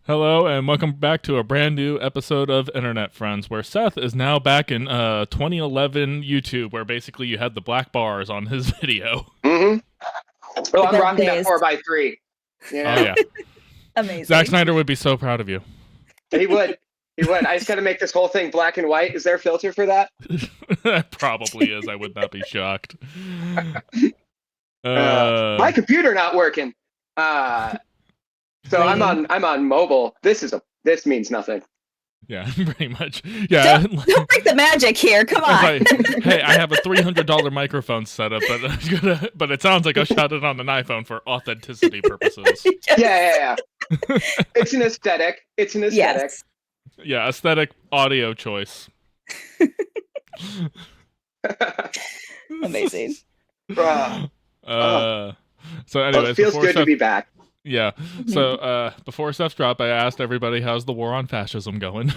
Hello and welcome back to a brand new episode of Internet Friends, where Seth is now back in 2011 YouTube, where basically you had the black bars on his video. Oh, The I'm good rocking that days. 4x3. You know? Oh yeah, Amazing. Zack Snyder would be so proud of you. He would. He would. I just got to make this whole thing black and white. Is there a filter for that? Probably is. I would not be shocked. My computer not working. So I'm on mobile. This means nothing. Yeah, pretty much. Yeah. Don't break the magic here. Come on. Like, hey, I have a $300 microphone setup, but it sounds like I shot it on an iPhone for authenticity purposes. Yeah. It's an aesthetic. Yes. Yeah, aesthetic audio choice. Amazing. Bruh. So anyways, Well, it feels good to be back. Yeah. So before Steph's drop, I asked everybody how's the war on fascism going.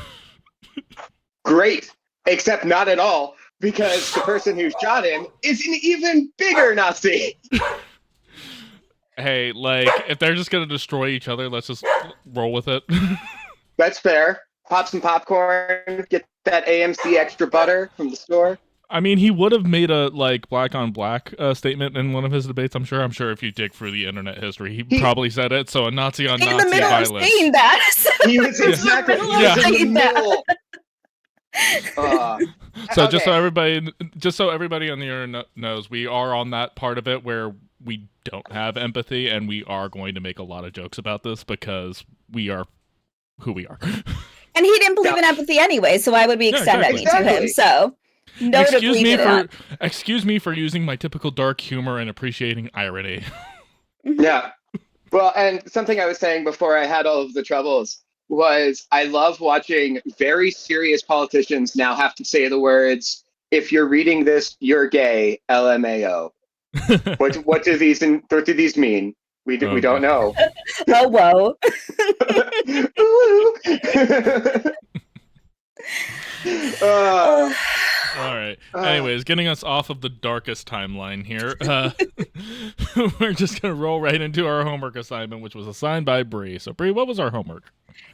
Great, except not at all, because the person who shot him is an even bigger Nazi. Hey, like if they're just gonna destroy each other, let's just roll with it. That's fair. Pop some popcorn. Get that AMC extra butter from the store. I mean, he would have made a like black on black statement in one of his debates. I'm sure if you dig through the internet history, he probably said it. So a Nazi on In Nazi the middle violence. of saying that. He was exactly In the he was in the middle of middle. So Okay. just so everybody on the internet knows, we are on that part of it where we don't have empathy, and we are going to make a lot of jokes about this because we are who we are. And he didn't believe in empathy anyway, so why would we extend exactly. any to him? So no to believe in that. Excuse me for using my typical dark humor and appreciating irony. Yeah. Well, and something I was saying before I had all of the troubles was I love watching very serious politicians now have to say the words, "If you're reading this, you're gay." LMAO. What do these mean? We don't know. Oh whoa. All right. Anyways, getting us off of the darkest timeline here, we're just gonna roll right into our homework assignment, which was assigned by Bree. So, Bree, what was our homework?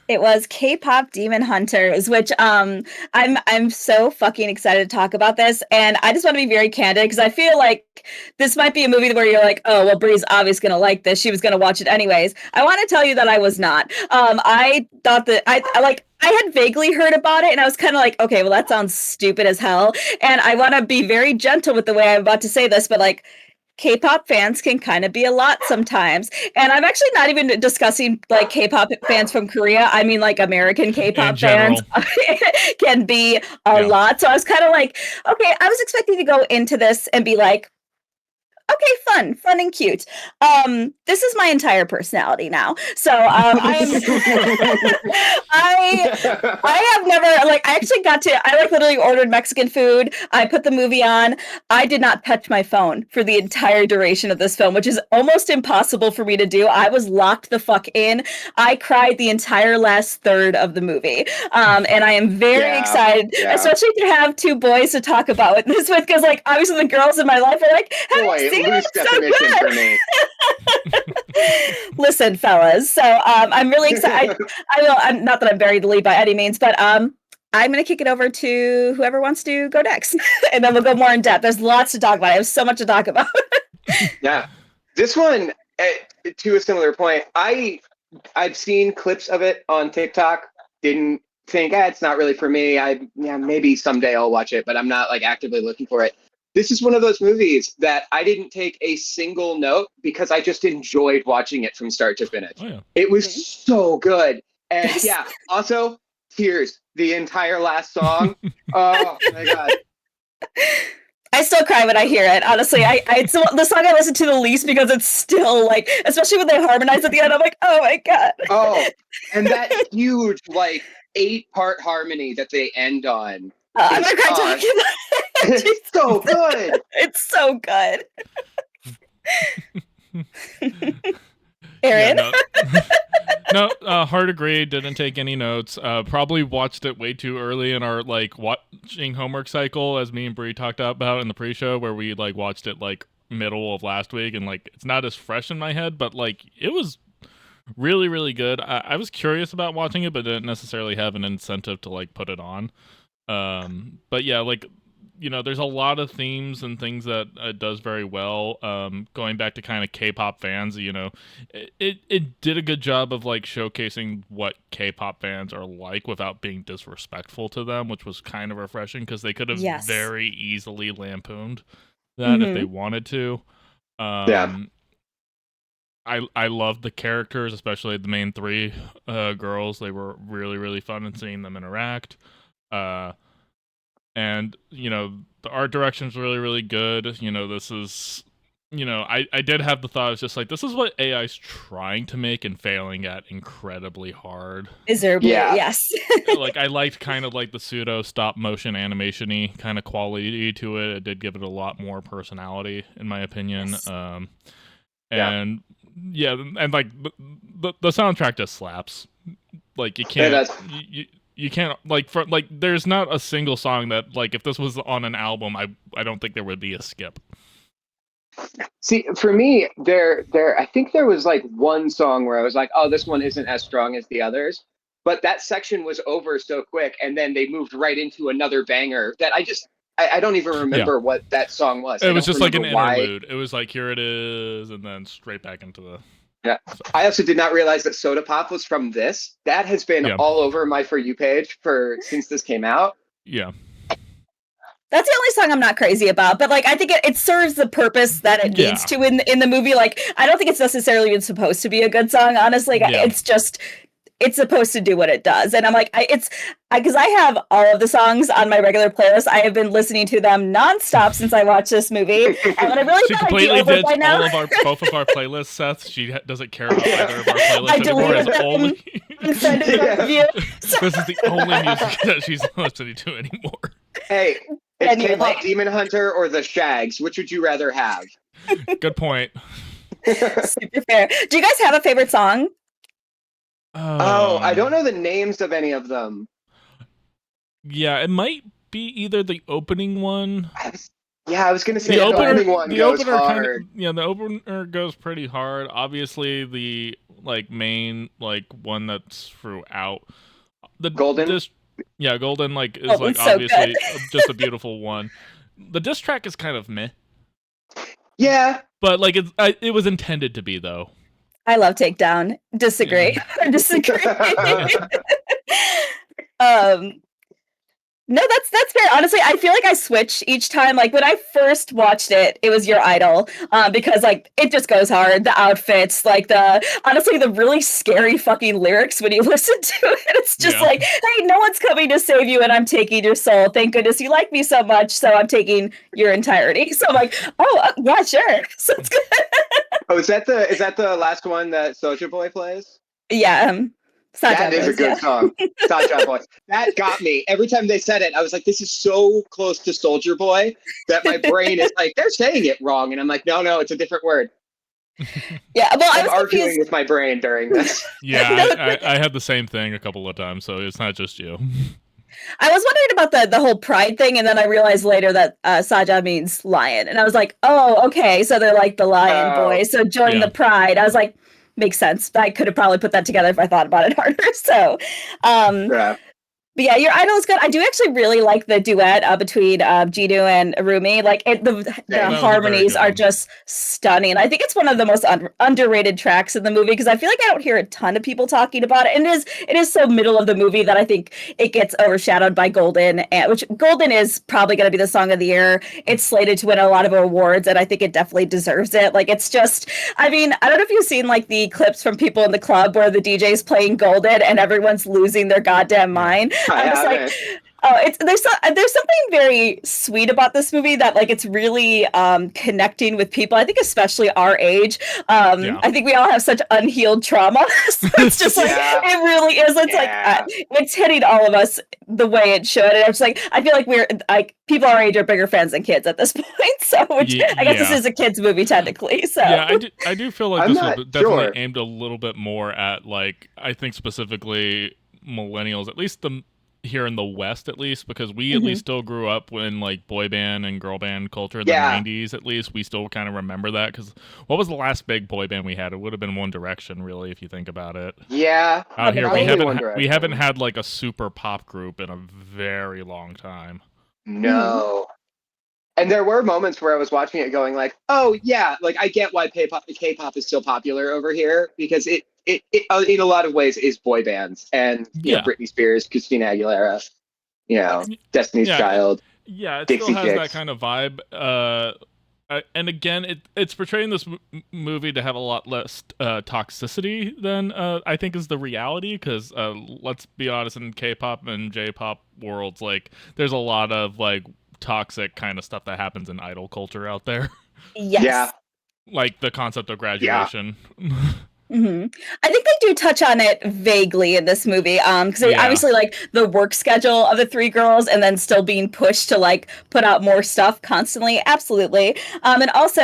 It was K-pop Demon Hunters, which I'm so fucking excited to talk about this, and I just want to be very candid because I feel like this might be a movie where you're like, oh well, Bree's obviously gonna like this. She was gonna watch it anyways. I want to tell you that I was not. I thought that I had vaguely heard about it, and I was kind of like, okay, well that sounds stupid as hell. And I want to be very gentle with the way I'm about to say this, but like, K-pop fans can kind of be a lot sometimes. And I'm actually not even discussing like K-pop fans from Korea. I mean like American K-pop fans can be a lot. So I was kind of like, okay, I was expecting to go into this and be like, okay, fun and cute. This is my entire personality now. So I have never like I actually got to I like literally ordered Mexican food. I put the movie on. I did not touch my phone for the entire duration of this film, which is almost impossible for me to do. I was locked the fuck in. I cried the entire last third of the movie. And I am very excited, especially to have two boys to talk about this with, because like obviously the girls in my life are like, Loose definition for me. Listen, fellas. So I'm really excited. I'm not that I'm buried the lead by any means, but I'm going to kick it over to whoever wants to go next, and then we'll go more in depth. There's lots to talk about. I have so much to talk about. Yeah, this one, to a similar point, I've seen clips of it on TikTok. Didn't think, it's not really for me. Maybe someday I'll watch it, but I'm not like actively looking for it. This is one of those movies that I didn't take a single note because I just enjoyed watching it from start to finish. Oh, yeah. It was so good. And yeah, also tears the entire last song. Oh my God. I still cry when I hear it. Honestly, it's the song I listen to the least because it's still like, especially when they harmonize at the end, I'm like, oh my God. Oh, and that huge like 8-part harmony that they end on. I'm gonna cry talking about it. It's so good. It's so good. Aaron? No, hard agree. Didn't take any notes. Probably watched it way too early in our like watching homework cycle, as me and Bree talked about in the pre-show, where we like watched it like middle of last week, and like it's not as fresh in my head, but like it was Really, really good. I was curious about watching it, but didn't necessarily have an incentive to like put it on. But yeah, like there's a lot of themes and things that it does very well. Going back to kind of K-pop fans, it did a good job of like showcasing what K-pop fans are like without being disrespectful to them, which was kind of refreshing because they could have Yes. very easily lampooned that if they Hmm. wanted to. Yeah. Um, I loved the characters, especially the main three girls. They were really, really fun and seeing them interact. Uh, and the art direction's really, really good. This is I did have the thought, it's just like, this is what AI's trying to make and failing at incredibly hard. Miserably, Yeah. yes. Like, I liked kind of like the pseudo stop motion animation-y kind of quality to it. It did give it a lot more personality, in my opinion. Yes. Yeah. And yeah, and like the soundtrack just slaps. Like, you It can't does. you can't like, for like, there's not a single song that, like, if this was on an album, I don't think there would be a skip. See, for me, I think there was like one song where I was like, oh, this one isn't as strong as the others. But that section was over so quick, and then they moved right into another banger that I don't even Yeah, remember what that song was. it I was don't just like remember an why. interlude. It was like, here it is, and then straight back into the Yeah. so, I also did not realize that Soda Pop was from this. That has been yeah, all over my For You page since this came out. yeah, That's the only song I'm not crazy about, but like I think it serves the purpose that it yeah, needs to in the movie. Like I don't think it's necessarily even supposed to be a good song, honestly. yeah. It's just it's supposed to do what it does. And I'm like, because I have all of the songs on my regular playlist. I have been listening to them nonstop since I watched this movie. And I really She thought I'd be completely over it ditched by now. all of both of our playlists, Seth. She doesn't care about either of our I playlists anymore. deleted It's them, only unfriended them Yeah. of you. this is the only music that she's listening to anymore. Hey, it's Genuinely. K-pop Demon Hunter or the Shags. Which would you rather have? Good point. Super fair. Do you guys have a favorite song? Oh, I don't know the names of any of them. Yeah, it might be either the opening one. I was gonna say The the opener, opening one the goes opener kind of, hard. the opener goes pretty hard. Obviously, the like main like one that's throughout the Golden? yeah, Golden like is Golden's like so obviously just a beautiful one. The diss track is kind of meh, Yeah. but like it was intended to be though. I love Takedown. Disagree. Disagree. No, that's fair. Honestly, I feel like I switch each time. Like when I first watched it, it was Your Idol, because like it just goes hard. The outfits, like honestly, the really scary fucking lyrics when you listen to it. It's just Yeah. like, hey, no one's coming to save you, and I'm taking your soul. Thank goodness you like me so much, so I'm taking your entirety. So I'm like, oh yeah, sure. So it's good. Oh, is that the last one that Soulja Boy plays? Yeah, That is a Boys, good yeah. song. Soulja Boy. That got me. Every time they said it, I was like, this is so close to Soldier Boy that my brain is like, they're saying it wrong. And I'm like, no, it's a different word. Yeah, well, I I'm was arguing confused. with my brain during this. Yeah, I had the same thing a couple of times, so it's not just you. I was wondering about the whole pride thing, and then I realized later that Saja means lion, and I was like, oh, okay, so they're like the lion Oh. boys. So join Yeah. the pride. I was like, makes sense. I could have probably put that together if I thought about it harder. So, Yeah. but yeah, Your Idol is good. I do actually really like the duet between Jiddu and Arumi. Like the That was a very harmonies good are one. just stunning. I think it's one of the most underrated tracks in the movie because I feel like I don't hear a ton of people talking about it. And it is so middle of the movie that I think it gets overshadowed by Golden, which Golden is probably going to be the song of the year. It's slated to win a lot of awards, and I think it definitely deserves it. Like it's just, I mean, I don't know if you've seen like the clips from people in the club where the DJ's playing Golden and everyone's losing their goddamn mind. I'm just like, oh, there's something very sweet about this movie that like it's really connecting with people. I think especially our age. Yeah. I think we all have such unhealed trauma. So it's just like it really is. It's like it's hitting all of us the way it should. And it's like I feel like we're like people our age are bigger fans than kids at this point. So which I guess this is a kids movie technically. So yeah, I do feel like I'm this was not definitely sure. aimed a little bit more at like I think specifically millennials, at least the here in the West, at least, because we at least still grew up in like boy band and girl band culture in the Yeah. 90s. At least we still kind of remember that, because what was the last big boy band we had? It would have been One Direction, really, if you think about it. Yeah. Out here, Probably we haven't had like a super pop group in a very long time. No. And there were moments where I was watching it going like, oh yeah, like I get why K-pop is still popular over here, because it in a lot of ways is boy bands, and you know, Britney Spears, Christina Aguilera, you know, Destiny's Child. Yeah, it Dixie still has Chicks. that kind of vibe. And again, it's portraying this movie to have a lot less toxicity than I think is the reality. Because let's be honest, in K-pop and J-pop worlds, like there's a lot of like toxic kind of stuff that happens in idol culture out there. Yes. Yeah. Like the concept of graduation. I think they do touch on it vaguely in this movie, because obviously like the work schedule of the three girls and then still being pushed to like put out more stuff constantly. Absolutely. And also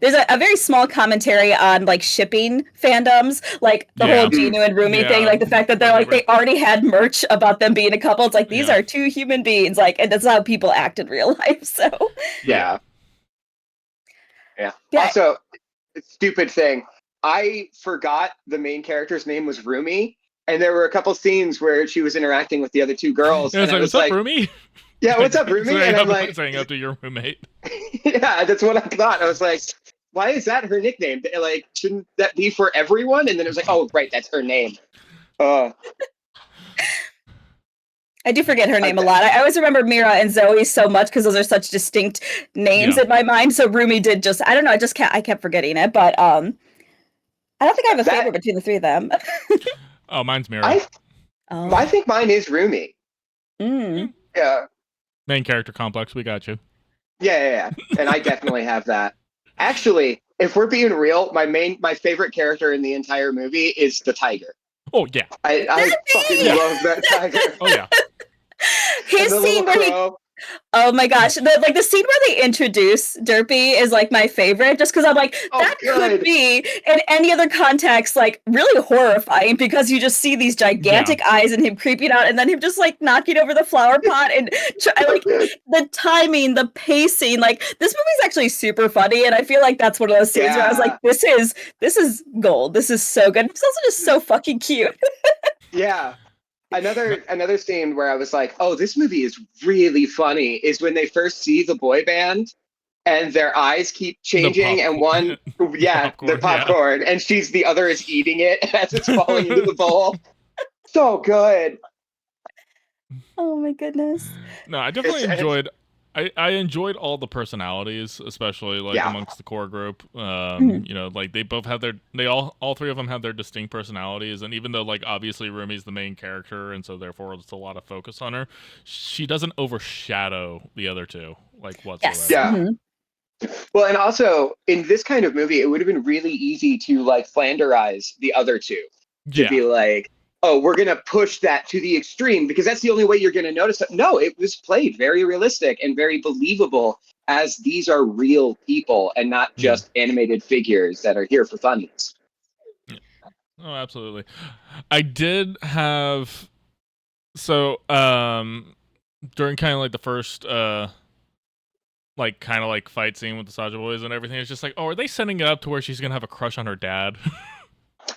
there's a very small commentary on like shipping fandoms, like the whole Ginu and Rumi thing, like the fact that they're like, they already had merch about them being a couple. It's like, these are two human beings, like, and that's how people act in real life. So Yeah. Also, stupid thing, I forgot the main character's name was Rumi, and there were a couple scenes where she was interacting with the other two girls. And I was like, what's up, Rumi? Yeah, what's up, Rumi? And I'm like, saying up to your roommate. Yeah, that's what I thought. I was like, why is that her nickname? Like, shouldn't that be for everyone? And then it was like, oh, right, that's her name. I do forget her name a lot. I always remember Mira and Zoe so much because those are such distinct names in my mind. So Rumi did just, I don't know, I kept forgetting it, but I don't think I have a favorite between the three of them. Oh, mine's Mira. I think mine is Rumi. Yeah. Main character complex, we got you. Yeah. And I definitely have that. Actually, if we're being real, my favorite character in the entire movie is the tiger. Oh, yeah. I fucking love that tiger. Oh, yeah. His scene where he... Oh my gosh, the scene where they introduce Derpy is like my favorite, just because I'm like, that could be in any other context like really horrifying, because you just see these gigantic eyes and him creeping out, and then him just like knocking over the flower pot, and like the timing, the pacing, like this movie's actually super funny, and I feel like that's one of those scenes where I was like, this is gold, this is so good. It's also just so fucking cute. Yeah. Another scene where I was like, oh, this movie is really funny, is when they first see the boy band and their eyes keep changing, and one, the popcorn, and the other is eating it as it's falling into the bowl. So good. Oh my goodness. No, I definitely enjoyed. I enjoyed all the personalities, especially like amongst the core group. You know, like they both have all three of them have their distinct personalities, and even though like obviously Rumi's the main character, and so therefore it's a lot of focus on her, she doesn't overshadow the other two like whatsoever. Yeah. Well, and also in this kind of movie, it would have been really easy to like Flanderize the other two, to be like, oh, we're going to push that to the extreme because that's the only way you're going to notice it. No, it was played very realistic and very believable, as these are real people and not just animated figures that are here for funnies. Oh, absolutely. I did have, during kind of like the first, like kind of like fight scene with the Saja boys and everything, it's just like, oh, are they setting it up to where she's going to have a crush on her dad?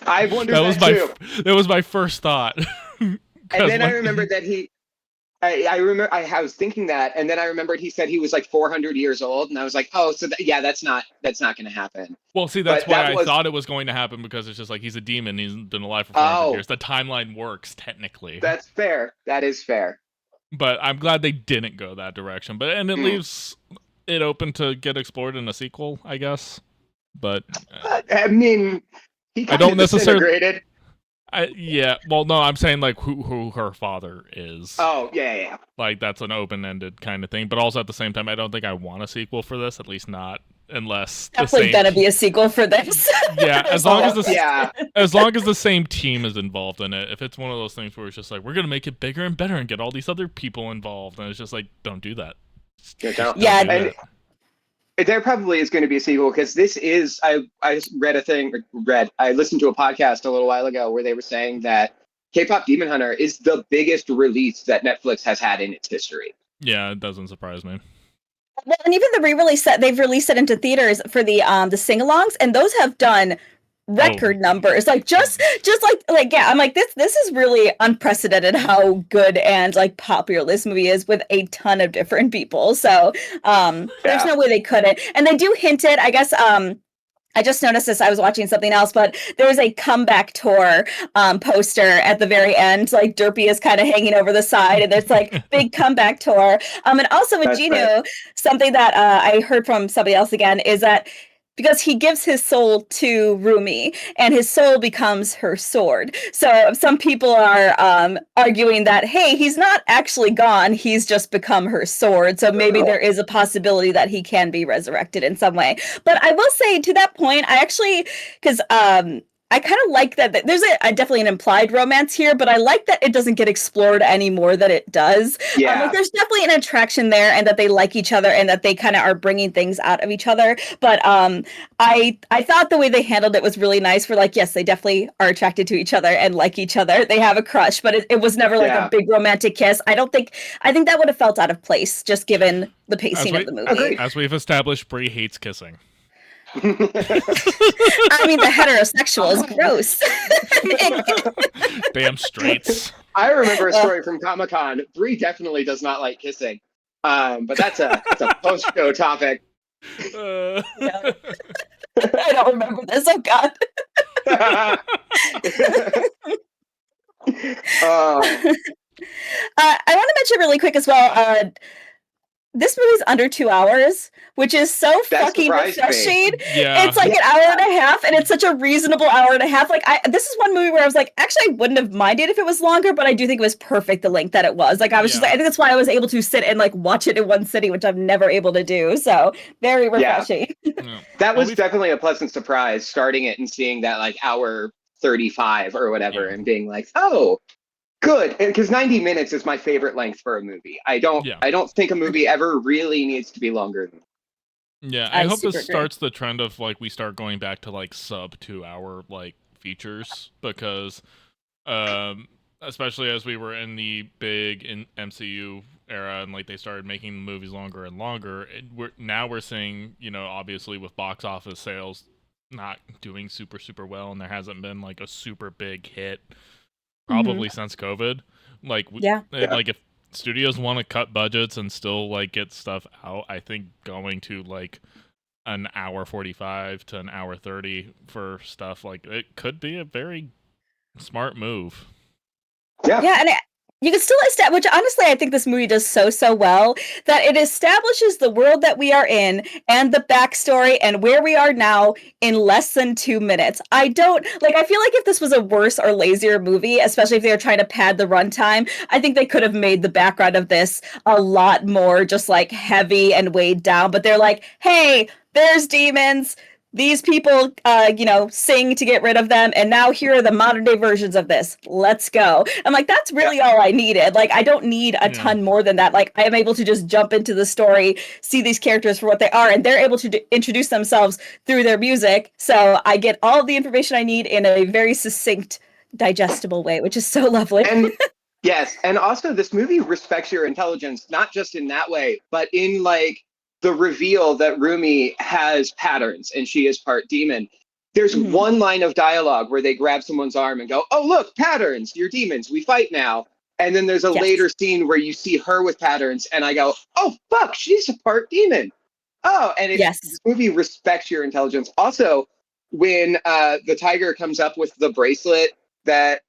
I wondered that too. That was my first thought. And then I remembered that I was thinking that, and then I remembered he said he was like 400 years old, and I was like, oh, so that's not going to happen. Well, see, that's why I thought it was going to happen, because it's just like he's a demon, he's been alive for 400 years. The timeline works technically. That's fair. That is fair. But I'm glad they didn't go that direction. But it leaves it open to get explored in a sequel, I guess. But I mean, I don't necessarily. Well, no, I'm saying like who her father is. Oh, yeah. Like that's an open-ended kind of thing, but also at the same time, I don't think I want a sequel for this. At least not unless definitely gonna be a sequel for this. Yeah, as long as the same team is involved in it. If it's one of those things where it's just like we're gonna make it bigger and better and get all these other people involved, and it's just like don't do that. Don't do that. There probably is going to be a sequel, because this is, I listened to a podcast a little while ago where they were saying that K-pop Demon Hunter is the biggest release that Netflix has had in its history. Yeah, it doesn't surprise me. Well, and even the re-release that they've released it into theaters for the sing-alongs, and those have done record numbers. Like just like yeah, I'm like this is really unprecedented how good and like popular this movie is with a ton of different people. So there's no way they couldn't. And they do hint it, I guess. I just noticed this. I was watching something else, but there's a comeback tour poster at the very end. Like Derpy is kind of hanging over the side, and it's like big comeback tour. And also with Gino, something that I heard from somebody else again is that because he gives his soul to Rumi, and his soul becomes her sword. So some people are arguing that, hey, he's not actually gone, he's just become her sword. So maybe there is a possibility that he can be resurrected in some way. But I will say, to that point, I actually, because I kind of like that there's definitely an implied romance here, but I like that it doesn't get explored any more than it does. Yeah. Like there's definitely an attraction there, and that they like each other, and that they kind of are bringing things out of each other. But I thought the way they handled it was really nice. For like, yes, they definitely are attracted to each other and like each other. They have a crush, but it was never like a big romantic kiss. I think that would have felt out of place just given the pacing of the movie. As we've established, Brie hates kissing. I mean, the heterosexual is gross. Damn straights. I remember a story from Comic-Con. Brie definitely does not like kissing, but that's a post-show topic. I don't remember this. Oh God. I want to mention really quick as well. This movie's under 2 hours, which is so fucking refreshing. Yeah. It's like an hour and a half, and it's such a reasonable hour and a half. Like, this is one movie where I was like, actually, I wouldn't have minded if it was longer, but I do think it was perfect the length that it was. Like, I was just like, I think that's why I was able to sit and like watch it in one sitting, which I'm never able to do. So very refreshing. Yeah. That was definitely a pleasant surprise, starting it and seeing that like hour 35 or whatever, and being like, oh. Good, because 90 minutes is my favorite length for a movie. I don't think a movie ever really needs to be longer than that. Yeah, I hope this starts the trend of like we start going back to like sub 2 hour like features, because especially as we were in the big MCU era and like they started making movies longer and longer, now we're seeing, you know, obviously with box office sales not doing super well, and there hasn't been like a super big hit probably since COVID. Like, like if studios want to cut budgets and still like get stuff out, I think going to like an hour 45 to an hour 30 for stuff like it could be a very smart move. Yeah, and you can still establish, which honestly I think this movie does so well, that it establishes the world that we are in and the backstory and where we are now in less than 2 minutes. I feel like if this was a worse or lazier movie, especially if they were trying to pad the runtime, I think they could have made the background of this a lot more just like heavy and weighed down. But they're like, hey, there's demons. These people, sing to get rid of them, and now here are the modern day versions of this. Let's go. I'm like, that's really all I needed. Like, I don't need a ton more than that. Like, I am able to just jump into the story, see these characters for what they are, and they're able to introduce themselves through their music. So I get all of the information I need in a very succinct, digestible way, which is so lovely. And yes, and also this movie respects your intelligence, not just in that way, but in like the reveal that Rumi has patterns and she is part demon. There's one line of dialogue where they grab someone's arm and go, oh, look, patterns, you're demons, we fight now. And then there's a later scene where you see her with patterns and I go, oh, fuck, she's a part demon. Oh, and this movie respects your intelligence. Also, when the tiger comes up with the bracelet that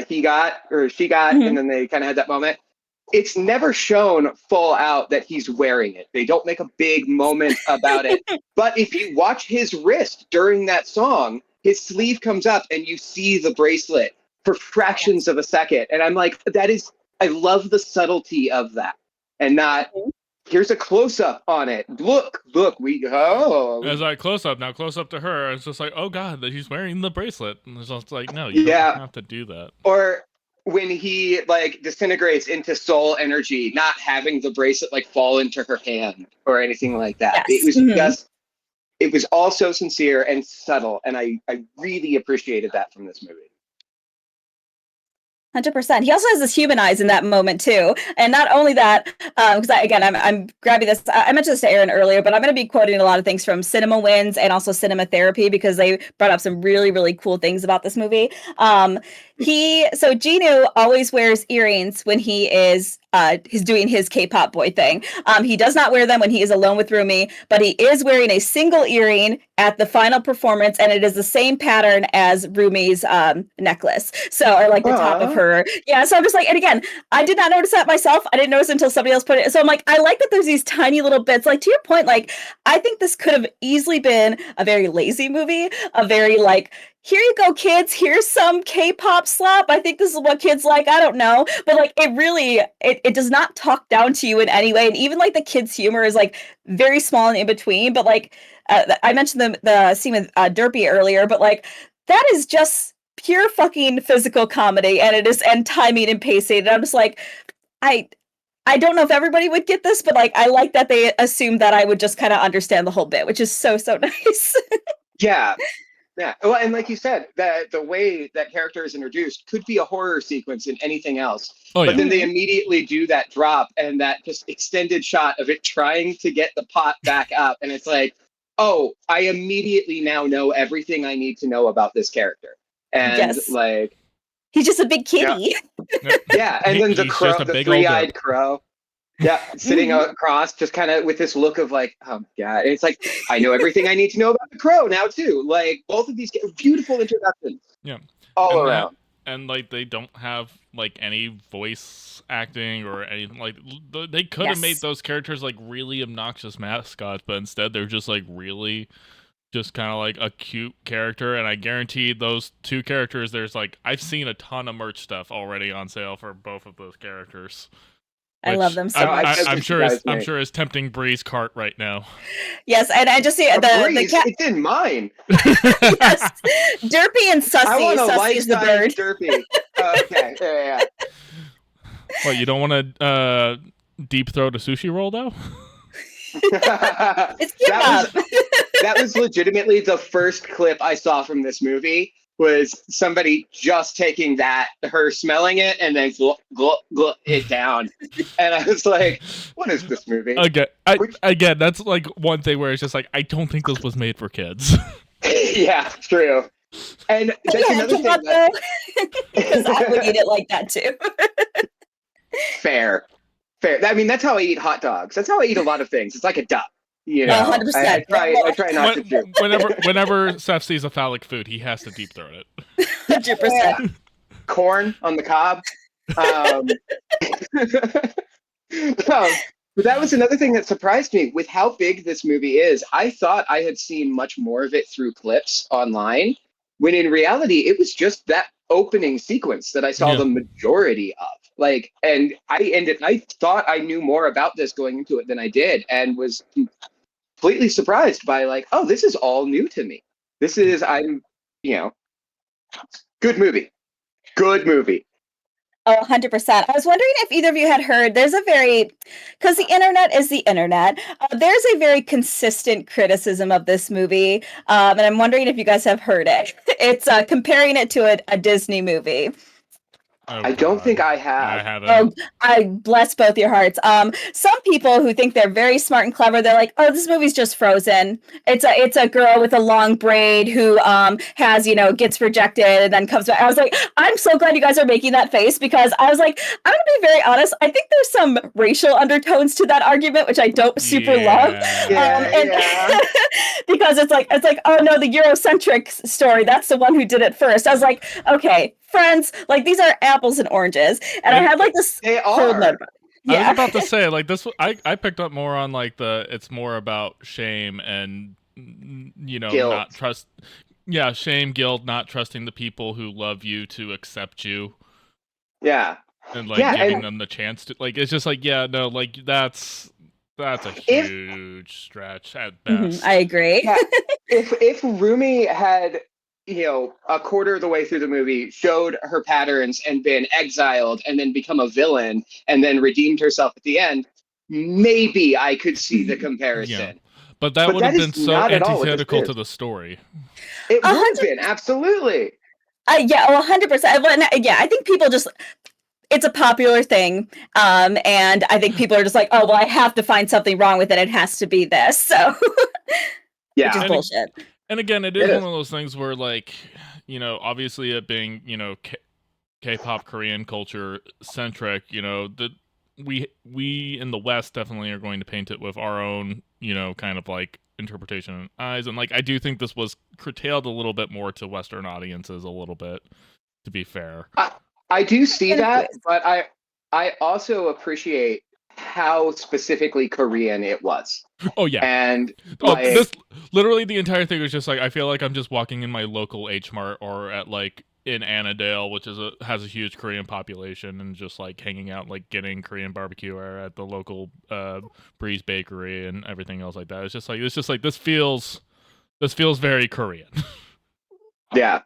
he got or she got, and then they kind of had that moment, it's never shown full out that he's wearing it. They don't make a big moment about it. But if you watch his wrist during that song, his sleeve comes up and you see the bracelet for fractions of a second. And I'm like, I love the subtlety of that. And not, here's a close-up on it. Look, As I close up to her, it's just like, oh God, that he's wearing the bracelet. And it's just like, no, you don't have to do that. Or when he like disintegrates into soul energy, not having the bracelet like fall into her hand or anything like that. It was it was all so sincere and subtle, and I really appreciated that from this movie. 100%. He also has this human eyes in that moment too, and not only that, because I'm grabbing this. I mentioned this to Aaron earlier, but I'm going to be quoting a lot of things from Cinema Wins and also Cinema Therapy because they brought up some really really cool things about this movie. Genu always wears earrings when he's doing his K-pop boy thing. He does not wear them when he is alone with Rumi, but he is wearing a single earring at the final performance, and it is the same pattern as Rumi's necklace. So, or like the top of her. Yeah, so I'm just like, and again, I did not notice that myself. I didn't notice until somebody else put it. So I'm like, I like that there's these tiny little bits. Like to your point, like I think this could have easily been a very lazy movie, a very like, here you go, kids. Here's some K-pop slop. I think this is what kids like. I don't know. But like it really, it does not talk down to you in any way. And even like the kids' humor is like very small and in between. But like I mentioned the scene with Derpy earlier, but like that is just pure fucking physical comedy, and timing and pacing. And I'm just like, I don't know if everybody would get this, but like I like that they assumed that I would just kind of understand the whole bit, which is so nice. Yeah. Yeah. Well, and like you said, that the way that character is introduced could be a horror sequence in anything else. Oh, but yeah. then they immediately do that drop and that just extended shot of it trying to get the pot back up. And it's like, oh, I immediately now know everything I need to know about this character. And Yes. like he's just a big kitty. yeah. And then the He's crow, just a the big old three-eyed derp. crow. Yeah, sitting across, just kind of with this look of like, oh god. And it's like, I know everything I need to know about the crow now too. Like both of these beautiful introductions. Yeah. All around. And like they don't have like any voice acting or anything. Like they could have made those characters like really obnoxious mascots, but instead they're just like really just kind of like a cute character. And I guarantee those two characters, there's like I've seen a ton of merch stuff already on sale for both of those characters. I love them so much. I'm sure it's tempting Bree's cart right now. Yes, and I just see the cat. It's in mine. Yes, Derpy and Sussy. I want a Sussy is the bird. Derpy. Okay, yeah. Well, you don't want to deep throat a sushi roll though? It's K-pop. That was legitimately the first clip I saw from this movie. Was somebody just taking that, her smelling it, and then glut it down. And I was like, what is this movie? Again, that's like one thing where it's just like, I don't think this was made for kids. Yeah, true. And that's another thing. Because I would eat it like that too. Fair. I mean, that's how I eat hot dogs. That's how I eat a lot of things. It's like a duck. You know, 100%. I try not to do. Whenever Seth sees a phallic food, he has to deep throat it. 100%. Yeah. Corn on the cob. But that was another thing that surprised me with how big this movie is. I thought I had seen much more of it through clips online, when in reality, it was just that opening sequence that I saw the majority of. Like, and I thought I knew more about this going into it than I did, and was completely surprised by like, oh, this is all new to me. Good movie. Oh, 100%. I was wondering if either of you had heard, because the internet is the internet, there's a very consistent criticism of this movie, and I'm wondering if you guys have heard it. It's comparing it to a Disney movie. Oh, I don't think I have. I haven't. Oh, I bless both your hearts. Some people who think they're very smart and clever, they're like, "Oh, this movie's just Frozen. It's a girl with a long braid who has gets rejected and then comes back." I was like, I'm so glad you guys are making that face, because I was like, I'm gonna be very honest. I think there's some racial undertones to that argument, which I don't super love. Because it's like, oh no, the Eurocentric story, that's the one who did it first. I was like, okay, friends, like these are apples and oranges, and I had like this whole note. I was about to say, like this. I picked up more on like it's more about shame and guilt. not trust. Yeah, shame, guilt, not trusting the people who love you to accept you. Yeah, and like giving them the chance to. Like it's just like like that's a huge stretch at best. I agree. Yeah. If Rumi had, a quarter of the way through the movie showed her patterns and been exiled and then become a villain and then redeemed herself at the end, maybe I could see the comparison. Yeah. But that would have been so antithetical to the story. It would have been, absolutely. Yeah, 100%. Yeah, I think people just, it's a popular thing. And I think people are just like, oh, well, I have to find something wrong with it. It has to be this. So, which is Yeah, bullshit. And again, it it is is. one of those things where, like, obviously it being, K-pop Korean culture centric, we in the West definitely are going to paint it with our own, kind of like interpretation and eyes. And like I do think this was curtailed a little bit more to Western audiences a little bit, to be fair. I do see In a few that, ways. but I also appreciate how specifically Korean it was. Oh yeah. And Oh, like, this literally the entire thing was just like I feel like I'm just walking in my local H Mart or at like in Annandale, which has a huge Korean population, and just like hanging out, like getting Korean barbecue, or at the local Breeze Bakery and everything else like that. It's just like this feels very Korean. yeah,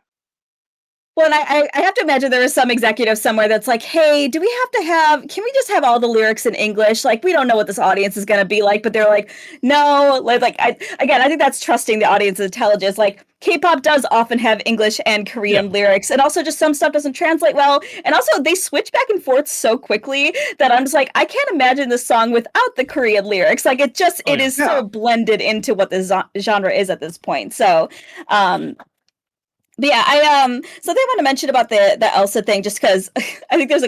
Well, and I have to imagine there is some executive somewhere that's like, hey, do we have to can we just have all the lyrics in English? Like, we don't know what this audience is going to be like, but they're like, no, I think that's trusting the audience's intelligence. Like, K-pop does often have English and Korean lyrics, and also just some stuff doesn't translate well. And also, they switch back and forth so quickly that I'm just like, I can't imagine this song without the Korean lyrics. Like, it is so blended into what the genre is at this point. So, but yeah, something I want to mention about the Elsa thing, just because I think there's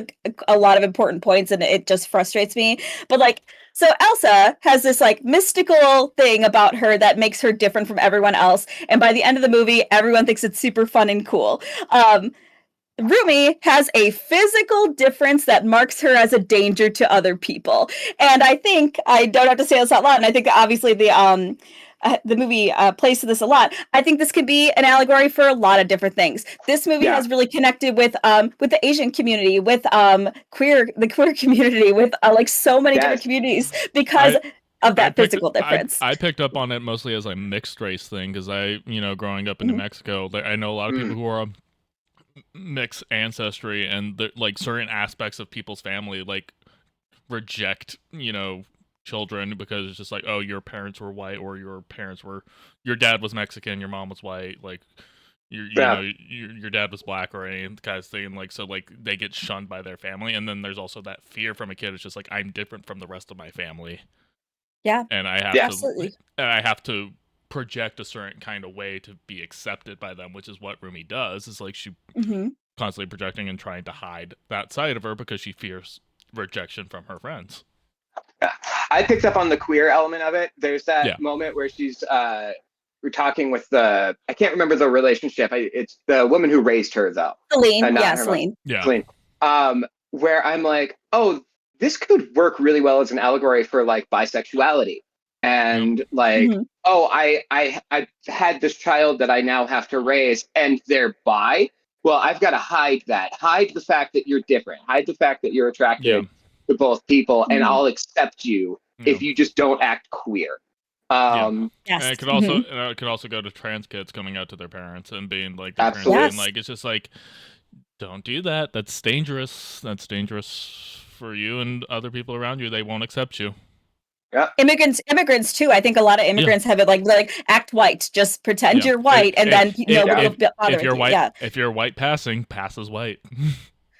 a lot of important points and it just frustrates me. But like, so Elsa has this like mystical thing about her that makes her different from everyone else, and by the end of the movie, everyone thinks it's super fun and cool. Rumi has a physical difference that marks her as a danger to other people, and I think I don't have to say this out loud. And I think that obviously the movie plays to this a lot. I think this could be an allegory for a lot of different things. This movie has really connected with the Asian community, with the queer community, with like so many different communities because of that physical difference. I picked up on it mostly as a mixed race thing because growing up in New Mexico, I know a lot of people who are mixed ancestry, and like certain aspects of people's family like reject children because it's just like, oh, your parents were white, or your dad was Mexican, your mom was white, like your dad was black, or any kind of thing, like, so like they get shunned by their family. And then there's also that fear from a kid. It's just like, I'm different from the rest of my family, and I have to project a certain kind of way to be accepted by them, which is what Rumi does. Is like she constantly projecting and trying to hide that side of her because she fears rejection from her friends. I picked up on the queer element of it. There's that moment where we're talking with I can't remember the relationship. It's the woman who raised her, though. Celine. Celine. Celine. Where I'm like, oh, this could work really well as an allegory for like bisexuality. And like, oh, I had this child that I now have to raise, and they're bi. Well, I've got to hide that. Hide the fact that you're different. Hide the fact that you're attracted to both people, and I'll accept you if you just don't act queer. Yes. And it could also go to trans kids coming out to their parents and being like, their parents being like, it's just like, don't do that. That's dangerous. That's dangerous for you and other people around you. They won't accept you. Yeah. Immigrants too. I think a lot of immigrants have it like act white, just pretend you're white, and then if you're white, if you're white passing, pass as white.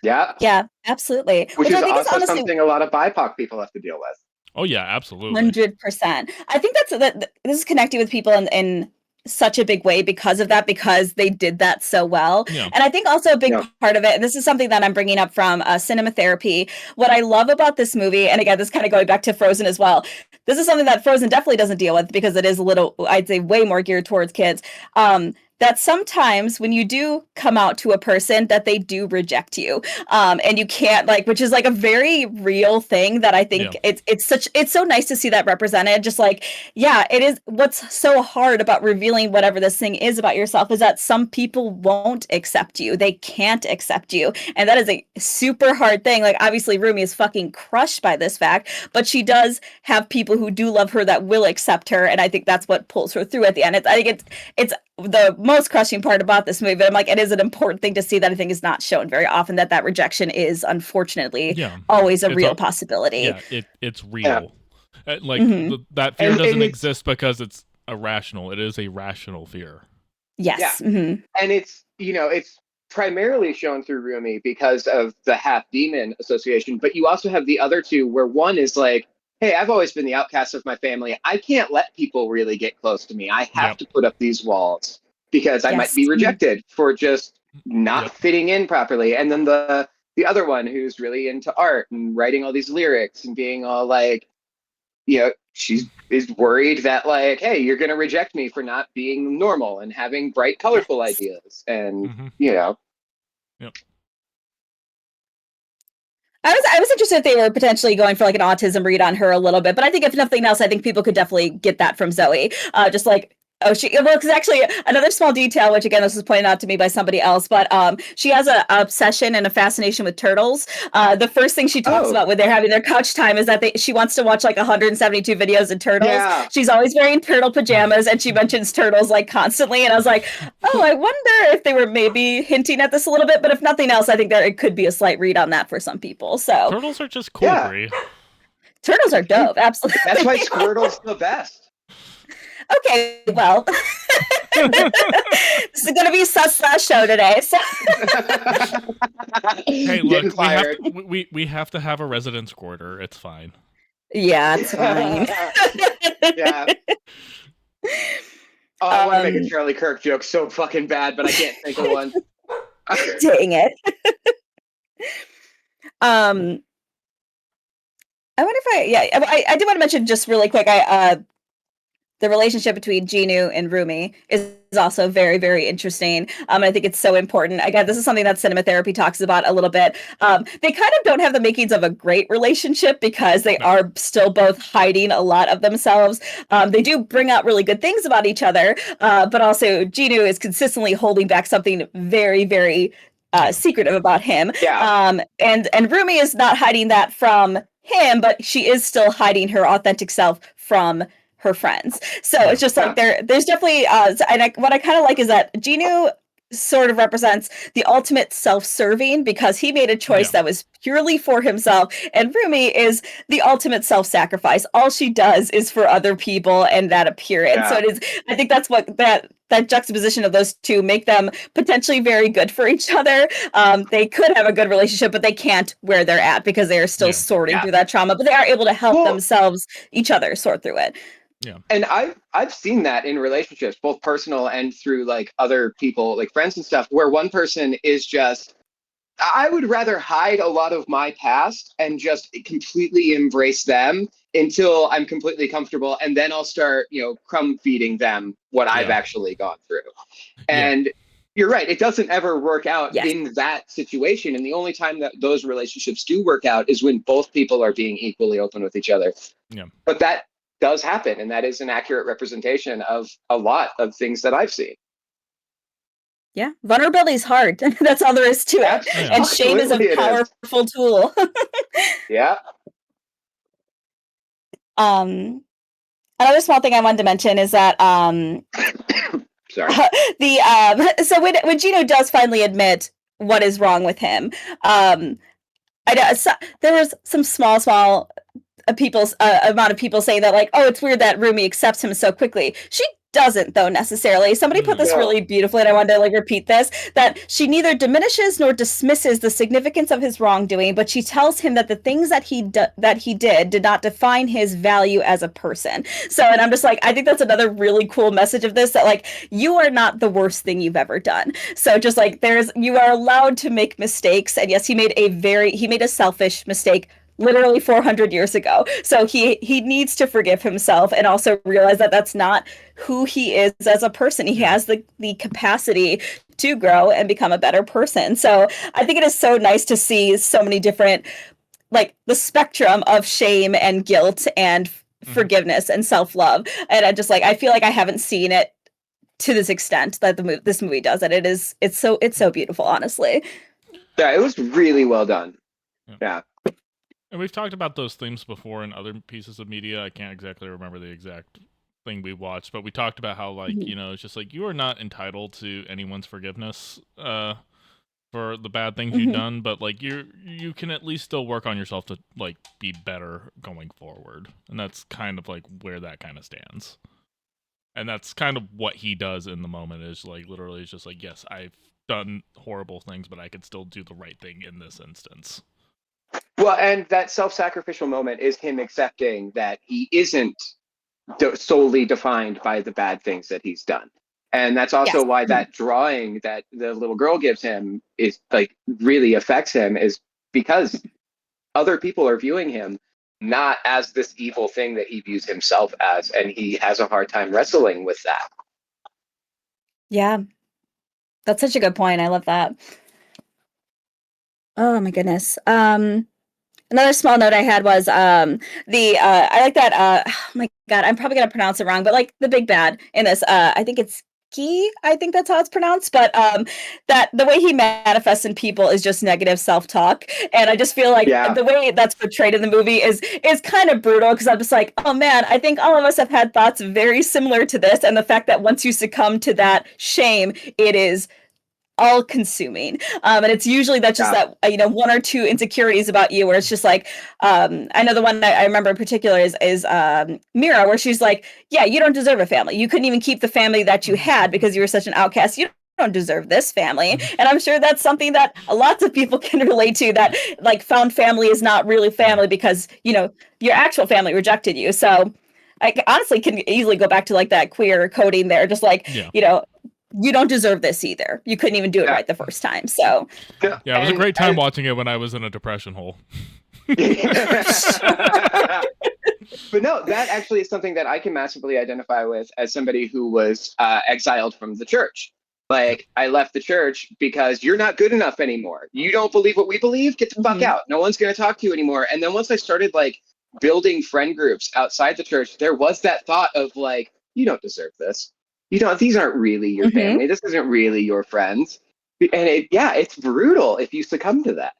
Yeah, absolutely. Which is also something a lot of BIPOC people have to deal with. Oh yeah, absolutely, 100%. I think that this is connecting with people in such a big way because of that, because they did that so well. And I think also a big part of it, and this is something that I'm bringing up from cinema therapy, what I love about this movie, and again, this kind of going back to Frozen as well, this is something that Frozen definitely doesn't deal with because it is a little, I'd say, way more geared towards kids. That sometimes when you do come out to a person that they do reject you, and you can't, like, which is like a very real thing that I think it's so nice to see that represented. Just like, it is. What's so hard about revealing whatever this thing is about yourself is that some people won't accept you. They can't accept you. And that is a super hard thing. Like, obviously Rumi is fucking crushed by this fact, but she does have people who do love her that will accept her. And I think that's what pulls her through at the end. I think it's the most crushing part about this movie, but I'm like, it is an important thing to see that I think is not shown very often, that rejection is unfortunately always a real possibility. Yeah, it's real. Like that fear doesn't exist because it's irrational. It is a rational fear. Yes. And it's primarily shown through Rumi because of the half demon association, but you also have the other two where one is like, hey, I've always been the outcast of my family. I can't let people really get close to me. I have Yep. to put up these walls because I might Yes. be rejected for just not Yep. fitting in properly. And then the other one who's really into art and writing all these lyrics and being all like, she's is worried that like, hey, you're gonna reject me for not being normal and having bright, colorful ideas. And Mm-hmm. Yep. I was interested if they were potentially going for like an autism read on her a little bit, but I think if nothing else, I think people could definitely get that from Zoe. Just like, oh, because actually another small detail, which again, this was pointed out to me by somebody else, but she has a obsession and a fascination with turtles. The first thing she talks about when they're having their couch time is that she wants to watch like 172 videos of turtles. Yeah. She's always wearing turtle pajamas and she mentions turtles like constantly. And I was like, oh, I wonder if they were maybe hinting at this a little bit, but if nothing else, I think that it could be a slight read on that for some people. So Turtles are just cool, Yeah. Brie. turtles are dope, absolutely. That's why Squirtle's the best. Okay, well, this is going to be sus show today. So. Hey, Getting look, fired. we have to have a resident squirter. It's fine. Yeah, it's fine. Yeah. Oh, I want to make a Charlie Kirk joke so fucking bad, but I can't think of one. Dang it. I wonder if I do want to mention just really quick, the relationship between Jinu and Rumi is also very, very interesting. I think it's so important. Again, this is something that cinema therapy talks about a little bit. They kind of don't have the makings of a great relationship because they are still both hiding a lot of themselves. They do bring out really good things about each other, but also Jinu is consistently holding back something very, very secretive about him. Yeah. And Rumi is not hiding that from him, but she is still hiding her authentic self from her friends. So it's just like there's definitely what I kind of like is that Jinu sort of represents the ultimate self-serving because he made a choice that was purely for himself, and Rumi is the ultimate self-sacrifice. All she does is for other people and that appearance. So it is, I think that's what that juxtaposition of those two make them potentially very good for each other. They could have a good relationship, but they can't where they're at because they are still sorting through that trauma, but they are able to help themselves, each other sort through it. Yeah. And I've seen that in relationships, both personal and through like other people, like friends and stuff, where one person is just, I would rather hide a lot of my past and just completely embrace them until I'm completely comfortable. And then I'll start, crumb feeding them what I've actually gone through. And you're right. It doesn't ever work out in that situation. And the only time that those relationships do work out is when both people are being equally open with each other. Yeah. But that does happen. And that is an accurate representation of a lot of things that I've seen. Yeah, vulnerability is hard. That's all there is to it. And shame is a powerful tool. Yeah. Another small thing I wanted to mention is that sorry. So when Gino does finally admit what is wrong with him, there was some small amount of people saying that like, oh, it's weird that Rumi accepts him so quickly. She doesn't though necessarily. Somebody put this really beautifully, and I wanted to like repeat this, that she neither diminishes nor dismisses the significance of his wrongdoing, but she tells him that the things that he did not define his value as a person. So, and I'm just like, I think that's another really cool message of this, that like, you are not the worst thing you've ever done. So just like you are allowed to make mistakes, and yes, he made a selfish mistake literally 400 years ago. So he needs to forgive himself and also realize that that's not who he is as a person. He has the capacity to grow and become a better person. So I think it is so nice to see so many different, like the spectrum of shame and guilt and forgiveness and self-love. And I feel like I haven't seen it to this extent that this movie does. And it's so beautiful, honestly. Yeah, it was really well done. Yeah. And we've talked about those themes before in other pieces of media. I can't exactly remember the exact thing we watched, but we talked about how like, it's just like you are not entitled to anyone's forgiveness for the bad things you've done, but like you can at least still work on yourself to like be better going forward. And that's kind of like where that kind of stands. And that's kind of what he does in the moment, is like literally it's just like, yes, I've done horrible things, but I could still do the right thing in this instance. Well, and that self-sacrificial moment is him accepting that he isn't solely defined by the bad things that he's done. And that's also why that drawing that the little girl gives him is like really affects him, is because other people are viewing him not as this evil thing that he views himself as, and he has a hard time wrestling with that. Yeah. That's such a good point. I love that. Oh my goodness. Another small note I had was I like that oh my god, I'm probably gonna pronounce it wrong, but like the big bad in this, I think it's Key, I think that's how it's pronounced, but that the way he manifests in people is just negative self-talk. And I just feel like the way that's portrayed in the movie is kind of brutal, because I'm just like, oh man, I think all of us have had thoughts very similar to this, and the fact that once you succumb to that shame, it is all consuming. And it's usually that's just that, one or two insecurities about you where it's just like, I know the one I remember in particular is Mira, where she's like, yeah, you don't deserve a family. You couldn't even keep the family that you had because you were such an outcast. You don't deserve this family. And I'm sure that's something that lots of people can relate to, that like found family is not really family because, your actual family rejected you. So I honestly can easily go back to like that queer coding there, just like, you don't deserve this either. You couldn't even do it right the first time. So yeah, it was a great time watching it when I was in a depression hole. But no, that actually is something that I can massively identify with as somebody who was exiled from the church. Like, I left the church because you're not good enough anymore. You don't believe what we believe? Get the fuck out. No one's going to talk to you anymore. And then once I started like building friend groups outside the church, there was that thought of like, you don't deserve this. These aren't really your family. This isn't really your friends. And it's brutal if you succumb to that.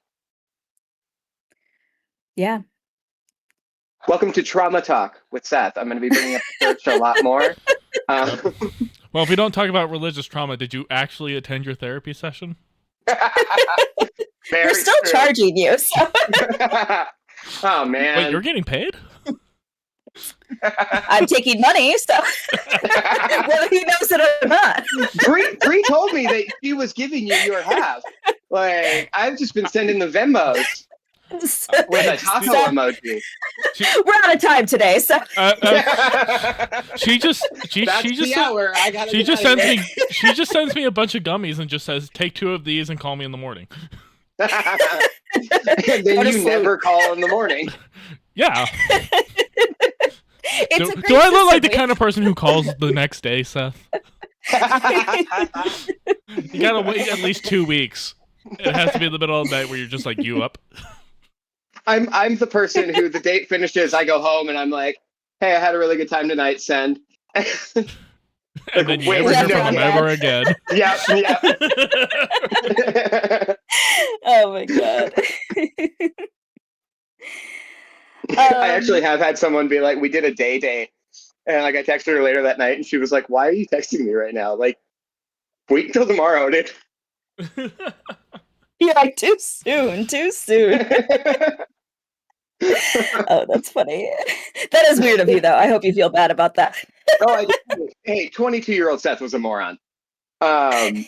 Yeah. Welcome to Trauma Talk with Seth. I'm going to be bringing up the church a lot more. Well, if we don't talk about religious trauma, did you actually attend your therapy session? We're still charging you. So. Oh, man. Wait, you're getting paid? I'm taking money, so whether he knows it or not. Bree told me that she was giving you your half. Like, I've just been sending the Venmos with a taco emoji. We're out of time today, so she just sends me a bunch of gummies and just says, "Take 2 of these and call me in the morning." And then you never call in the morning. Yeah. Do I look like the kind of person who calls the next day, Seth? You gotta wait at least 2 weeks. It has to be in the middle of the night where you're just like, you up? I'm the person who the date finishes, I go home and I'm like, hey, I had a really good time tonight, send. And then you never hear from them ever again. Yeah. Oh my god. I actually have had someone be like, we did a date, and like I texted her later that night, and she was like, "Why are you texting me right now? Like, wait until tomorrow, dude." You're like, too soon. Oh, that's funny. That is weird of you, though. I hope you feel bad about that. Hey, 22-year-old Seth was a moron. And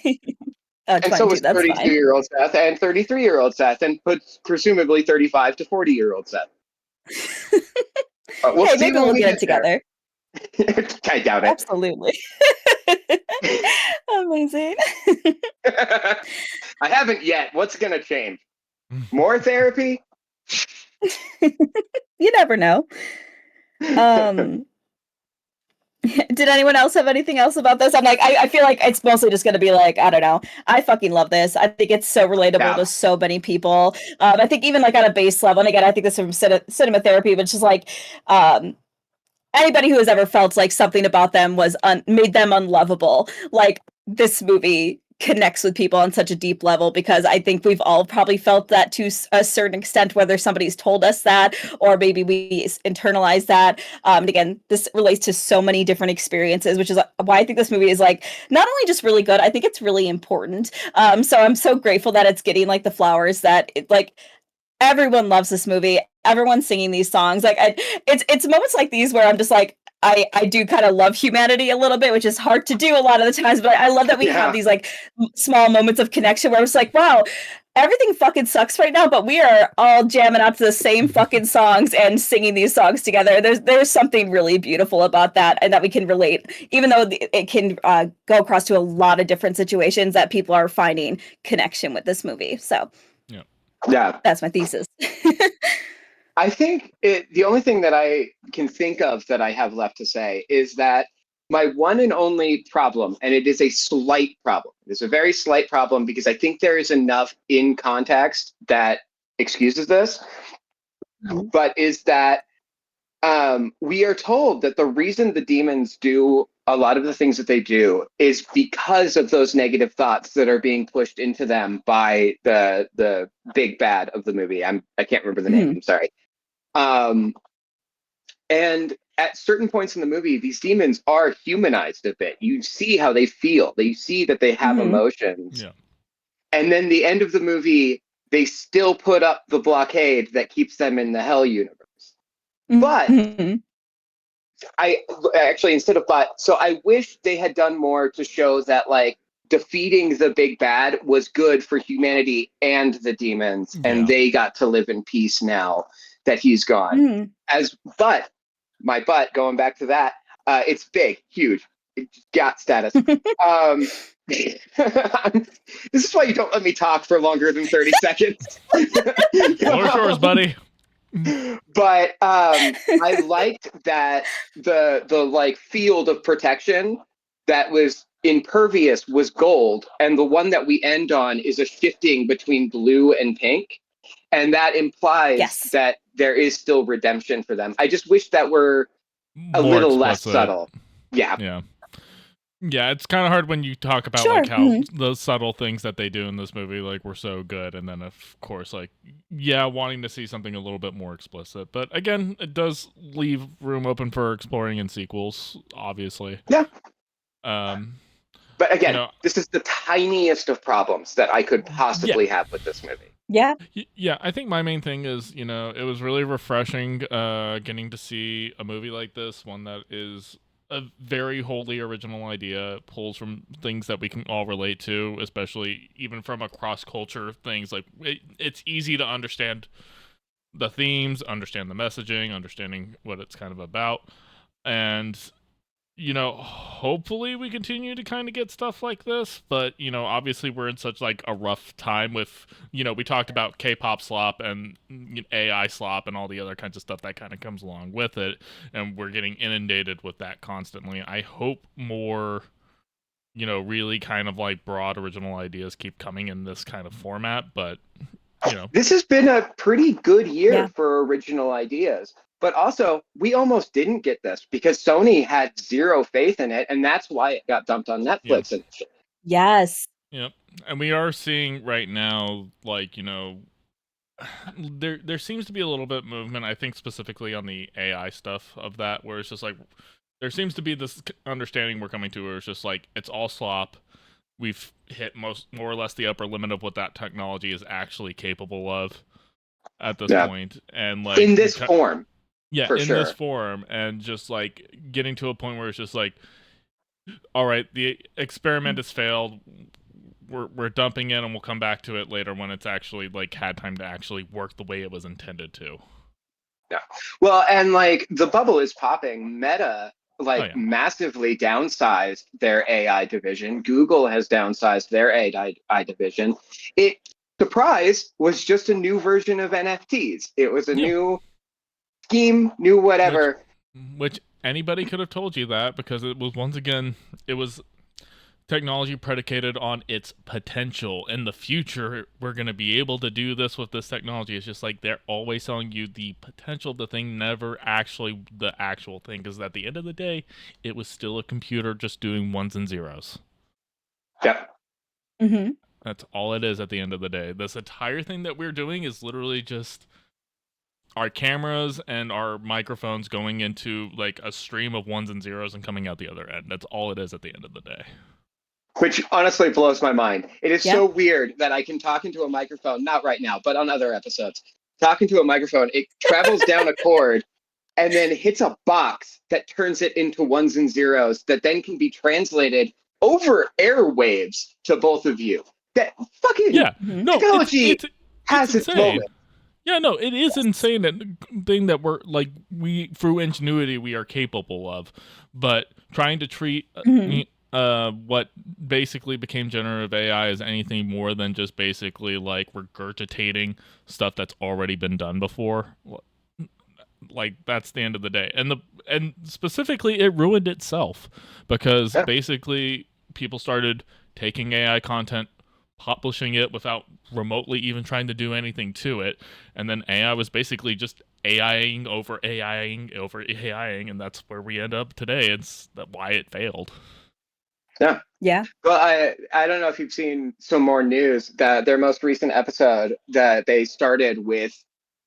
22, so was 32-year-old Seth and 33-year-old Seth, and presumably 35 to 40-year-old Seth. We'll see maybe we'll get it together. I doubt it. Absolutely. Amazing. I haven't yet. What's going to change? More therapy? You never know. Did anyone else have anything else about this? I'm like, I feel like it's mostly just going to be like, I don't know. I fucking love this. I think it's so relatable to so many people. I think even like on a base level, and again, I think this is from cinema therapy, but it's just like, anybody who has ever felt like something about them was made them unlovable. Like, this movie connects with people on such a deep level, because I think we've all probably felt that to a certain extent, whether somebody's told us that or maybe we internalize that. And again, this relates to so many different experiences, which is why I think this movie is like not only just really good, I think it's really important. So I'm so grateful that it's getting like the flowers that everyone loves this movie. Everyone's singing these songs. Like, it's moments like these where I'm just like, I do kind of love humanity a little bit, which is hard to do a lot of the times, but I love that we have these like small moments of connection where it's like, wow, everything fucking sucks right now, but we are all jamming out to the same fucking songs and singing these songs together. There's something really beautiful about that, and that we can relate, even though it can go across to a lot of different situations, that people are finding connection with this movie. So yeah, that's my thesis. I think the only thing that I can think of that I have left to say is that my one and only problem, and it is a slight problem, it's a very slight problem, because I think there is enough in context that excuses this, but is that we are told that the reason the demons do a lot of the things that they do is because of those negative thoughts that are being pushed into them by the big bad of the movie. I can't remember the name. I'm sorry. And at certain points in the movie, these demons are humanized a bit. You see how they feel. You see that they have emotions. Yeah. And then the end of the movie, they still put up the blockade that keeps them in the hell universe. But I actually, so I wish they had done more to show that like defeating the big bad was good for humanity and the demons, and they got to live in peace now that he's gone. But going back to that, it's big, huge, it's got status. This is why you don't let me talk for longer than 30 seconds. More yours, buddy. But I liked that the like field of protection that was impervious was gold, and the one that we end on is a shifting between blue and pink, and that implies that there is still redemption for them. I just wish that were a little less subtle. Yeah, it's kind of hard when you talk about like how the subtle things that they do in this movie like were so good, and then of course like wanting to see something a little bit more explicit. But again, it does leave room open for exploring in sequels, obviously. But again, this is the tiniest of problems that I could possibly have with this movie. Yeah, I think my main thing is, it was really refreshing getting to see a movie like this, one that is a very wholly original idea, pulls from things that we can all relate to, especially even from a cross-culture things. Like it's easy to understand the themes, understand the messaging, understanding what it's kind of about, and hopefully we continue to kind of get stuff like this. But obviously we're in such like a rough time with we talked about K-pop slop and AI slop and all the other kinds of stuff that kind of comes along with it, and we're getting inundated with that constantly. I hope more really kind of like broad original ideas keep coming in this kind of format. But this has been a pretty good year for original ideas. But also, we almost didn't get this because Sony had zero faith in it, and that's why it got dumped on Netflix initially. Yes. Yep. And we are seeing right now, like, there seems to be a little bit of movement, I think specifically on the AI stuff of that, where it's just like, there seems to be this understanding we're coming to where it's just like, it's all slop. We've hit more or less the upper limit of what that technology is actually capable of at this point. And like in this form. Yeah, in this form, and just like getting to a point where it's just like, all right, the experiment has failed. We're dumping it, and we'll come back to it later when it's actually like had time to actually work the way it was intended to. Yeah, well, and like the bubble is popping. Meta massively downsized their AI division. Google has downsized their AI division. Surprise, was just a new version of NFTs. It was a new scheme, new whatever. Which anybody could have told you that, because it was, once again, it was technology predicated on its potential. In the future, we're going to be able to do this with this technology. It's just like they're always telling you the potential of the thing, never actually the actual thing, because at the end of the day, it was still a computer just doing ones and zeros. Yep. Mm-hmm. That's all it is at the end of the day. This entire thing that we're doing is literally just our cameras and our microphones going into like a stream of ones and zeros and coming out the other end. That's all it is at the end of the day. Which honestly blows my mind. It is so weird that I can talk into a microphone, not right now, but on other episodes. Talking to a microphone, it travels down a cord, and then hits a box that turns it into ones and zeros that then can be translated over airwaves to both of you. That fucking no, technology it's has its insane. moment. Yeah, no, it is insane and thing that we through ingenuity we are capable of, but trying to treat what basically became generative AI as anything more than just basically like regurgitating stuff that's already been done before. Like that's the end of the day, and specifically it ruined itself because basically people started taking AI content, publishing it without remotely even trying to do anything to it, and then AI was basically just AIing over AIing over AIing, and that's where we end up today. It's why it failed. Yeah. Well, I don't know if you've seen some more news that their most recent episode that they started with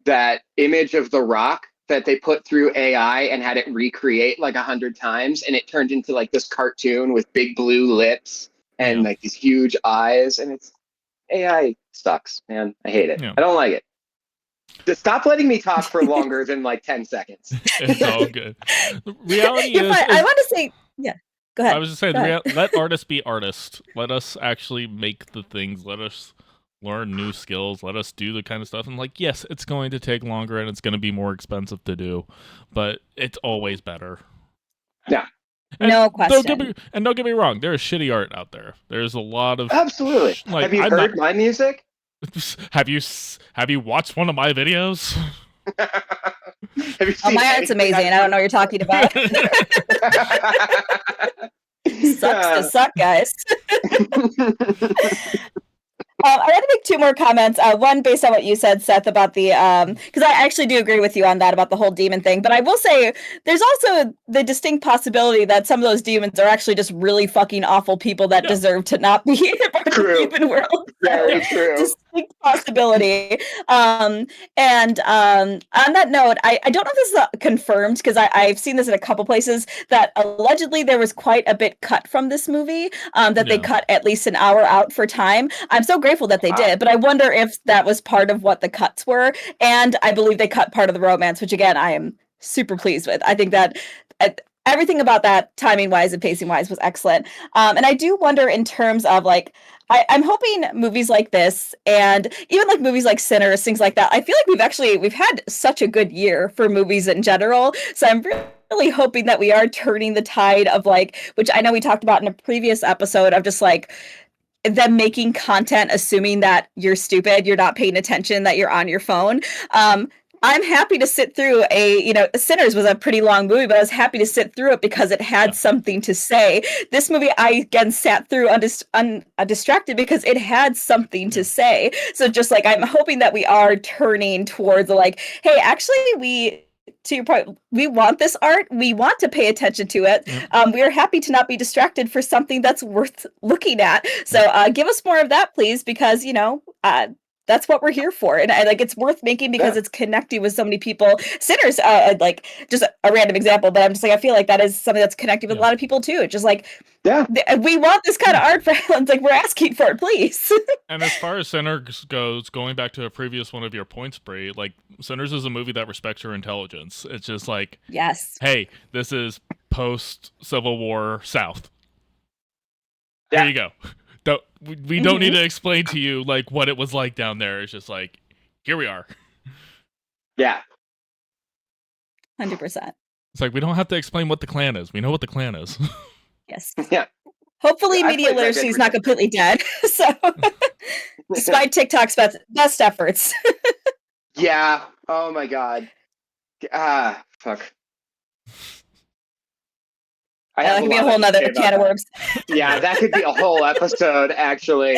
that image of The Rock that they put through AI and had it recreate like 100 times, and it turned into like this cartoon with big blue lips and like these huge eyes, and it's AI sucks, man. I hate it. I don't like it. Just stop letting me talk for longer than like 10 seconds. It's all good. The reality is, I want to say, go ahead. I was just saying, let artists be artists. Let us actually make the things. Let us learn new skills. Let us do the kind of stuff. And like, yes, it's going to take longer and it's going to be more expensive to do, but it's always better. Yeah. And no question. Don't get me wrong. There is shitty art out there. There's a lot of absolutely. Have you heard my music? Have you watched one of my videos? Have you seen my art's amazing. I don't know what you're talking about. Sucks to suck, guys. I want to make two more comments. One based on what you said, Seth, about the because I actually do agree with you on that about the whole demon thing. But I will say there's also the distinct possibility that some of those demons are actually just really fucking awful people that deserve to not be in the demon world. Very true. Distinct possibility. And on that note, I don't know if this is confirmed because I've seen this in a couple places that allegedly there was quite a bit cut from this movie. That they cut at least an hour out for time. I'm so grateful that they did, but I wonder if that was part of what the cuts were. And I believe they cut part of the romance, which again, I am super pleased with. I think that everything about that timing wise and pacing wise was excellent. And I do wonder in terms of like, I'm hoping movies like this and even like movies like Sinners, things like that. I feel like we've had such a good year for movies in general. So I'm really hoping that we are turning the tide of like, which I know we talked about in a previous episode of just like, them making content assuming that you're stupid, you're not paying attention, that you're on your phone. I'm happy to sit through Sinners was a pretty long movie, but I was happy to sit through it because it had something to say. This movie, I again sat through distracted because it had something to say. So just like, I'm hoping that we are turning towards like, hey, actually to your point, we want this art. We want to pay attention to it. We are happy to not be distracted for something that's worth looking at. So give us more of that, please, because, that's what we're here for. And I like it's worth making because it's connecting with so many people. Sinners, like just a random example, but I'm just like, I feel like that is something that's connected with a lot of people too. Just like, we want this kind of art for It's like, we're asking for it, please. And as far as Sinners goes, going back to a previous one of your points, Brie, like Sinners is a movie that respects your intelligence. It's just like, hey, this is post-Civil War South. There you go. We don't need to explain to you like what it was like down there. It's just like, here we are. Yeah. 100%. It's like, we don't have to explain what the Klan is. We know what the Klan is. Yes. Yeah. Hopefully media literacy is not completely dead. So despite TikTok's best efforts. Yeah. Oh my God. Fuck. That could be a whole nother can of worms. Yeah, that could be a whole episode, actually.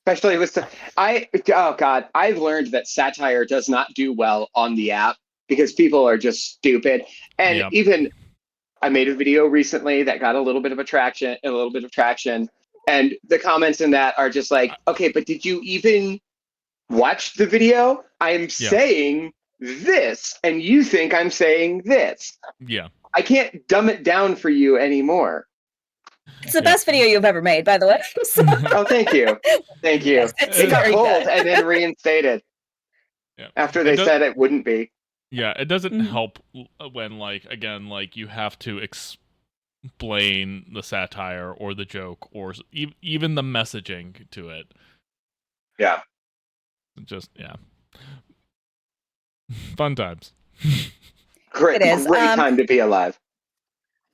Especially with I've learned that satire does not do well on the app because people are just stupid. And even I made a video recently that got a little bit of traction, and the comments in that are just like, okay, but did you even watch the video? I'm saying this, and you think I'm saying this. Yeah. I can't dumb it down for you anymore. It's the best video you've ever made, by the way. So. Oh, thank you. Thank you. It got pulled and then reinstated after they said it wouldn't be. Yeah, it doesn't Mhm. help when, like, again, like, you have to explain the satire or the joke or even the messaging to it. Yeah. Just, yeah. Fun times. Great, It is. great time to be alive.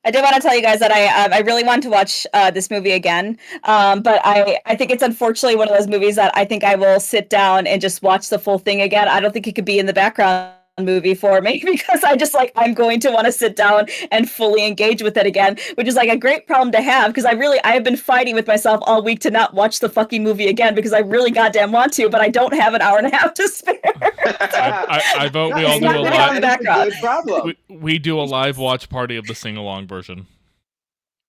I did want to tell you guys that I really want to watch this movie again, but I think it's unfortunately one of those movies that I think I will sit down and just watch the full thing again. I don't think it could be in the background movie for me because I just like I'm going to want to sit down and fully engage with it again, which is like a great problem to have because I have been fighting with myself all week to not watch the fucking movie again because I really goddamn want to, but I don't have an hour and a half to spare. I vote we all It's do not a gonna be on live. the background. Good problem. We do a live watch party of the sing along version.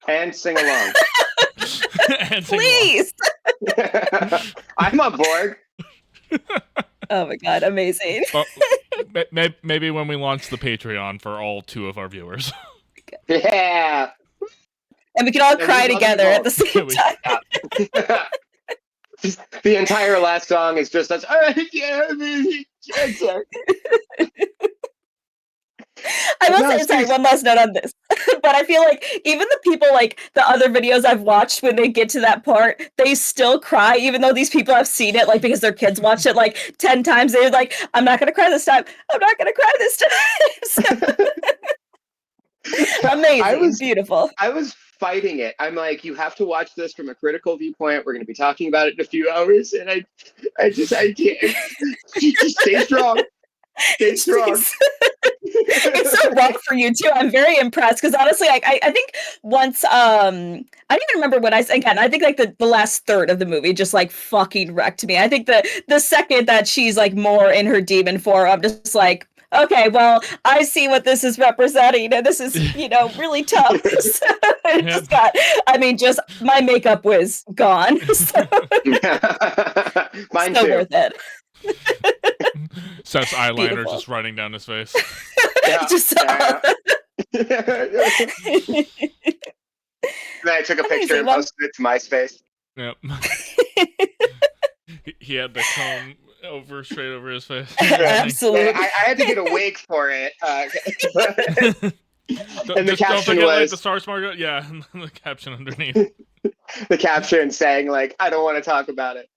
And sing along. And sing along. Please. I'm on board. Oh my god, amazing. Well, maybe when we launch the Patreon for all 2 of our viewers. Yeah. And we can all And cry we love together you at all. the same time. Just the entire last song is just us. I will No, say, sorry, seriously. one last note on this. But I feel like even the people, like the other videos I've watched, when they get to that part, they still cry, even though these people have seen it, like because their kids watched it like 10 times. They're like, I'm not going to cry this time. I'm not going to cry this time. So, amazing. Beautiful. I was fighting it. I'm like, you have to watch this from a critical viewpoint. We're going to be talking about it in a few hours. And I can't. Just stay strong. Stay strong. It's so wrong for you too. I'm very impressed because honestly, I think once I don't even remember when I think like the last third of the movie just like fucking wrecked me. I think the second that she's like more in her demon form, I'm just like, okay, well, I see what this is representing, and this is really tough. So just just my makeup was gone. So, Mine so too. worth it. Seth's eyeliner Beautiful. just running down his face. Yeah, Just yeah. Then I took a picture and posted it to MySpace. Yep. He had the comb straight over his face. Absolutely. I had to get a wig for it. And the Don't caption forget, like, was the Star Smart. Yeah, and the caption underneath. the caption saying like, "I don't want to talk about it."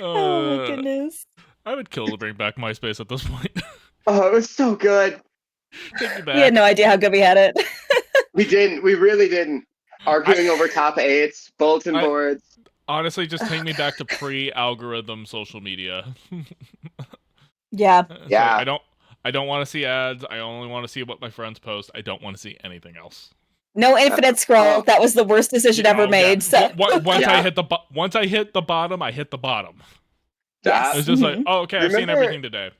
Oh my goodness. I would kill to bring back MySpace at this point. Oh, it was so good. Take me back. We had no idea how good we had it. We didn't. We really didn't. Arguing over top 8s, bulletin boards. Honestly, just take me back to pre-algorithm social media. Yeah. Yeah. I don't want to see ads. I only want to see what my friends post. I don't want to see anything else. No infinite scroll. That was the worst decision ever made. So Once I hit the bottom, I hit the bottom. Yes. It's just like, oh, okay, I've seen everything today.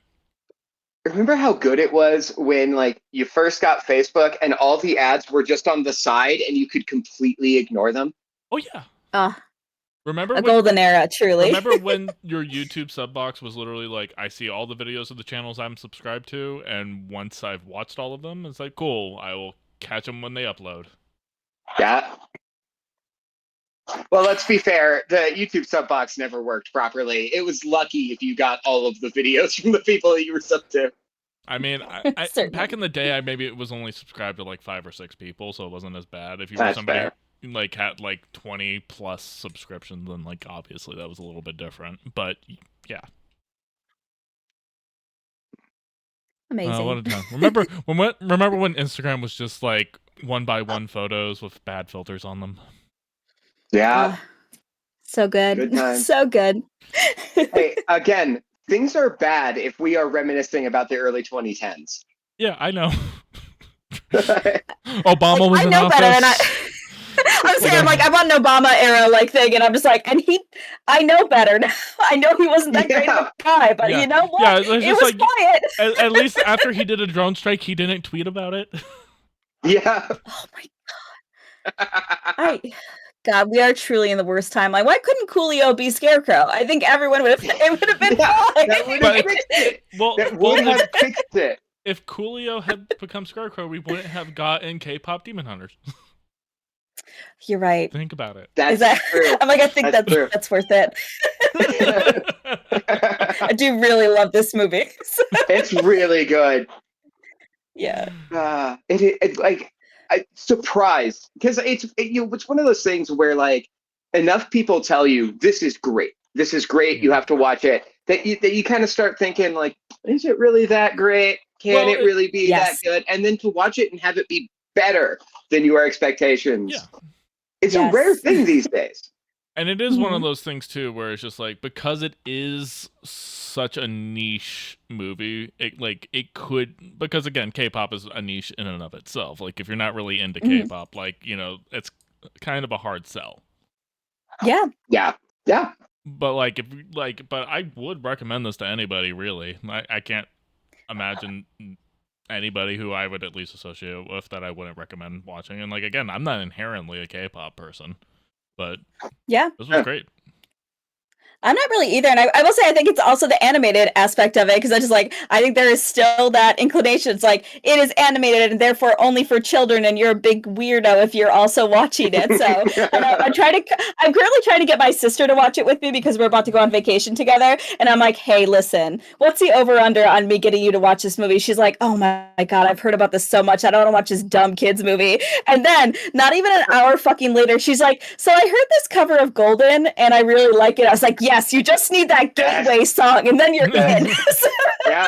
Remember how good it was when like you first got Facebook and all the ads were just on the side and you could completely ignore them? Oh yeah. Remember a golden era, truly. Remember when your YouTube sub box was literally like, I see all the videos of the channels I'm subscribed to, and once I've watched all of them, it's like, cool, I will catch them when they upload. Yeah. Well, let's be fair. The YouTube sub box never worked properly. It was lucky if you got all of the videos from the people that you were sub to. I mean, I back in the day, I maybe it was only subscribed to like 5 or 6 people, so it wasn't as bad. If you were somebody who like had like 20 plus subscriptions, then like obviously that was a little bit different. But yeah. Amazing. What a time. Remember when Instagram was just like 1x1 photos with bad filters on them? Yeah. So good. So good. Hey, again, things are bad if we are reminiscing about the early 2010s. Yeah, I know. Obama was in know office. Better, and I'm saying, I'm on an Obama era thing, and I'm just like, and I know better now. I know he wasn't that great of a guy, but you know what? Yeah, it was quiet. At least after he did a drone strike, he didn't tweet about it. Yeah. Oh my God, we are truly in the worst timeline. Why couldn't Coolio be Scarecrow? I think everyone would have. It would have been fine. That would have fixed it. That would have fixed it. If Coolio had become Scarecrow, we wouldn't have gotten K-pop Demon Hunters. You're right. Think about it. That's true. I'm like, I think that's worth it. I do really love this movie. It's really good. Yeah. It like I surprised because it's one of those things where like enough people tell you this is great. This is great. You Yeah. have to watch it. That you kind of start thinking like, is it really that great? Can Well, it really be that Yes. good? And then to watch it and have it be better than your expectations. Yeah. It's a rare Yes. thing these days. And it is one of Mhm. those things too where it's just like, because it is such a niche movie, it could, because again, K-pop is a niche in and of itself. Like if you're not really into Mhm. K-pop, like, it's kind of a hard sell. Yeah. Yeah. Yeah. But like but I would recommend this to anybody really. I can't imagine anybody who I would at least associate with that I wouldn't recommend watching. And like again, I'm not inherently a K-pop person, but Yeah. this was great. I'm not really either, and I will say I think it's also the animated aspect of it, because I think there is still that inclination. It's like, it is animated and therefore only for children, and you're a big weirdo if you're also watching it. So I'm currently trying to get my sister to watch it with me because we're about to go on vacation together, and I'm like, hey, listen, what's the over-under on me getting you to watch this movie? She's like, oh my god, I've heard about this so much, I don't want to watch this dumb kids movie. And then, not even an hour fucking later, she's like, so I heard this cover of Golden, and I really like it. I was like, yes, you just need that gateway song, and then you're in. Yeah,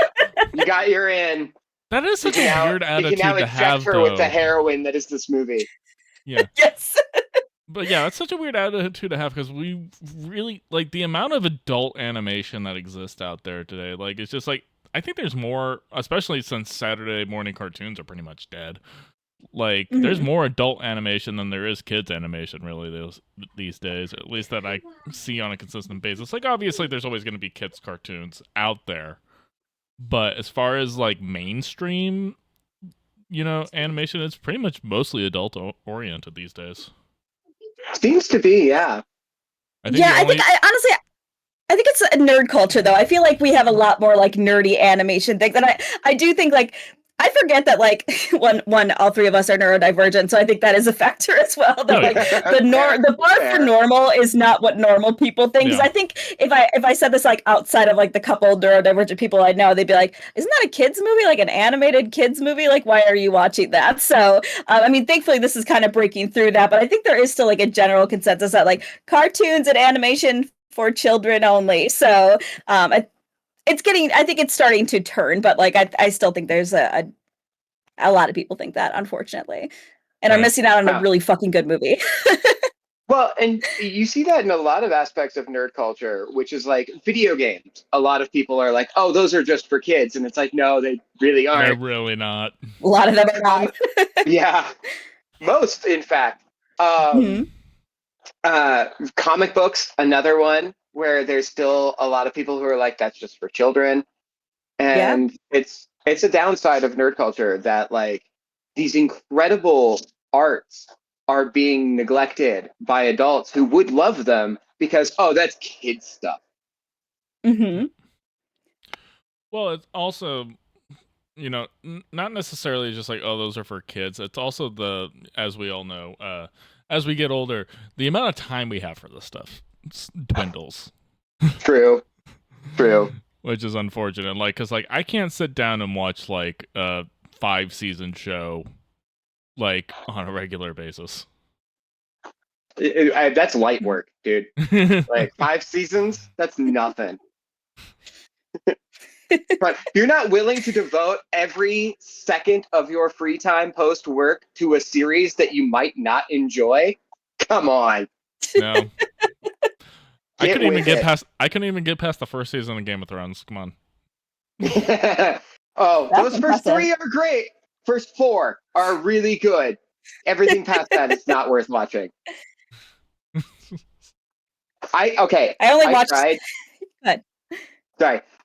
you got your in. That is such You a can weird now, you attitude can now to inject have, her though. with the heroin that is this movie. Yeah. Yes. But yeah, that's such a weird attitude to have, because we really, like, the amount of adult animation that exists out there today, like, it's just like, I think there's more, especially since Saturday morning cartoons are pretty much dead. Like, there's more adult animation than there is kids animation, really, these days, at least that I see on a consistent basis. Like, obviously, there's always going to be kids cartoons out there. But as far as, like, mainstream, animation, it's pretty much mostly adult-oriented these days. Seems to be, yeah. I think it's a nerd culture, though. I feel like we have a lot more like nerdy animation things, and I do think like I forget that like one all three of us are neurodivergent, so I think that is a factor as well. That like the bar for normal is not what normal people think. Because I think if I said this like outside of like the couple neurodivergent people I know, they'd be like, "Isn't that a kids movie? Like an animated kids movie? Like why are you watching that?" So I mean, thankfully this is kind of breaking through that, but I think there is still like a general consensus that like cartoons and animation for children only. So I think it's starting to turn, but like I still think there's a lot of people think that, unfortunately, and are missing out on a really fucking good movie. Well, and you see that in a lot of aspects of nerd culture, which is like video games. A lot of people are like, oh, those are just for kids. And it's like, no, they really aren't. They're really not. A lot of them are not. Yeah. Most, in fact. Comic books, another one where there's still a lot of people who are like, that's just for children. And it's a downside of nerd culture that like these incredible arts are being neglected by adults who would love them because, oh, that's kid stuff. Well, it's also, not necessarily just like, oh, those are for kids. It's also as we all know, as we get older, the amount of time we have for this stuff dwindles. True. Which is unfortunate. Like, because like I can't sit down and watch like a 5-season show like on a regular basis. That's light work, dude. Like 5 seasons, that's nothing. But you're not willing to devote every second of your free time post work to a series that you might not enjoy? Come on. No. I couldn't even get past the first season of Game of Thrones. Come on. Oh, those first 3 are great. First 4 are really good. Everything past that is not worth watching.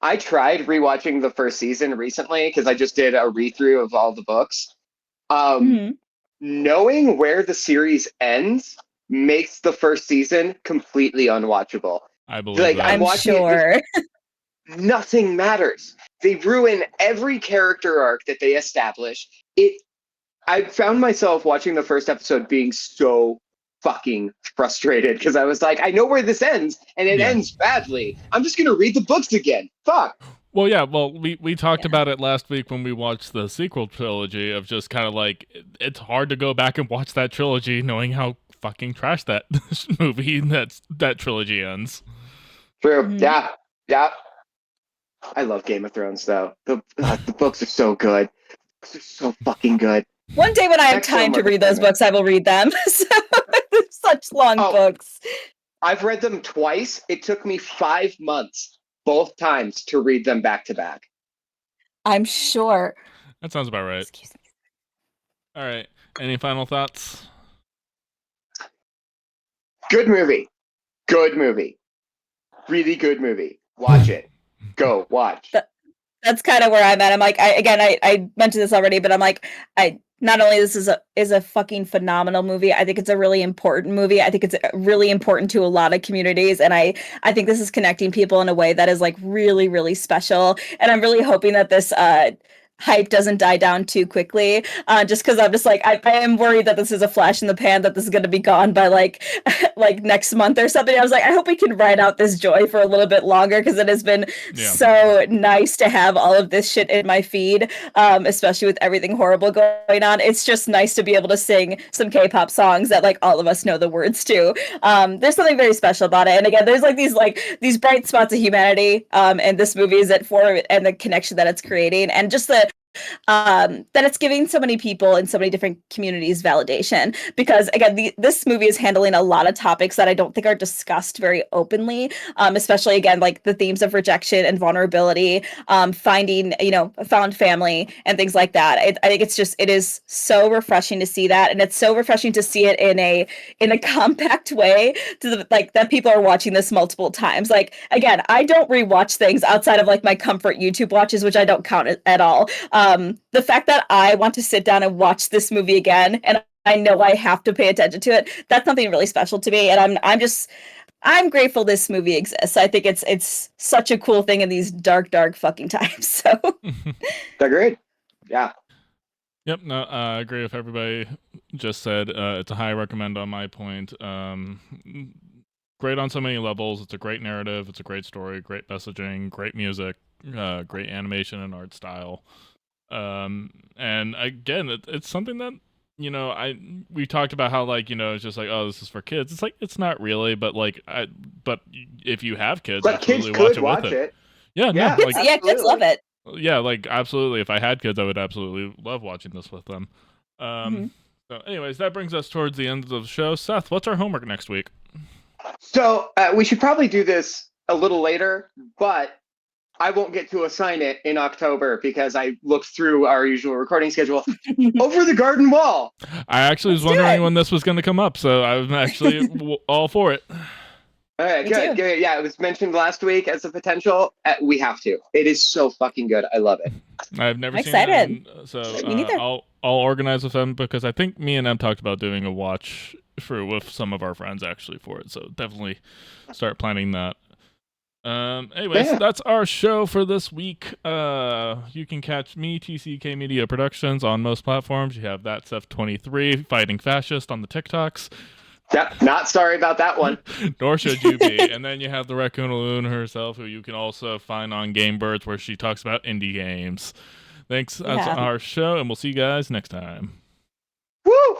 I tried rewatching the first season recently because I just did a read-through of all the books. Knowing where the series ends makes the first season completely unwatchable. I believe that. I'm sure. Nothing matters. They ruin every character arc that they establish. I found myself watching the first episode being so fucking frustrated because I was like, I know where this ends, and it ends badly. I'm just gonna read the books again. Fuck. Well, yeah. Well, we talked about it last week when we watched the sequel trilogy of just kind of like it's hard to go back and watch that trilogy knowing how fucking trash that movie that trilogy ends. True. Yeah. Yeah. I love Game of Thrones though. The books are so good. They're so fucking good. One day when I have time to read those books, I will read them. So they're such long books. I've read them twice. It took me 5 months, both times, to read them back to back. I'm sure. That sounds about right. Excuse me. All right. Any final thoughts? Good movie. Good movie. Really good movie. Watch it. Go watch. That's kind of where I'm at. I'm like, I mentioned this already, but I'm like, not only this is a fucking phenomenal movie, I think it's a really important movie. I think it's really important to a lot of communities, and I think this is connecting people in a way that is like really, really special. And I'm really hoping that this hype doesn't die down too quickly, just because I'm just like I am worried that this is a flash in the pan, that this is going to be gone by like next month or something. I was like, I hope we can ride out this joy for a little bit longer, because it has been so nice to have all of this shit in my feed, especially with everything horrible going on. It's just nice to be able to sing some K-pop songs that like all of us know the words to. There's something very special about it, and again, there's like these bright spots of humanity, and this movie is it for, and the connection that it's creating, and just that it's giving so many people in so many different communities validation, because again, this movie is handling a lot of topics that I don't think are discussed very openly, especially again like the themes of rejection and vulnerability, finding found family and things like that. I think it is so refreshing to see that, and it's so refreshing to see it in a compact way, that people are watching this multiple times. Like again, I don't rewatch things outside of like my comfort YouTube watches, which I don't count at all. The fact that I want to sit down and watch this movie again, and I know I have to pay attention to it, that's something really special to me, and I'm grateful this movie exists. I think it's such a cool thing in these dark fucking times. So Agreed. Yeah. Yep. No, I agree with everybody just said. It's a high recommend on my point. Great on so many levels. It's a great narrative. It's a great story. Great messaging. Great music. Great animation and art style. And again, it's something that we talked about how like it's just like, oh, this is for kids. It's like it's not really, but like but if you have kids, but kids could watch it. Yeah, no, kids love it. Yeah, like absolutely. If I had kids, I would absolutely love watching this with them. So, anyways, that brings us towards the end of the show. Seth, what's our homework next week? So we should probably do this a little later, but I won't get to assign it in October because I looked through our usual recording schedule. Over the Garden Wall. I actually was wondering when this was going to come up, so I'm actually all for it. All right, good. Yeah, it was mentioned last week as a potential. We have to. It is so fucking good. I love it. I've never seen excited. it. So I'll organize with them, because I think me and Em talked about doing a watch with some of our friends actually for it. So definitely start planning that. Anyways, that's our show for this week. You can catch me, TCK Media Productions, on most platforms. You have that Seth23 Fighting Fascist on the TikToks. Yep, not sorry about that one. Nor should you be. And then you have the Raccoon Loon herself, who you can also find on Game Birds, where she talks about indie games. Thanks. That's our show, and we'll see you guys next time. Woo!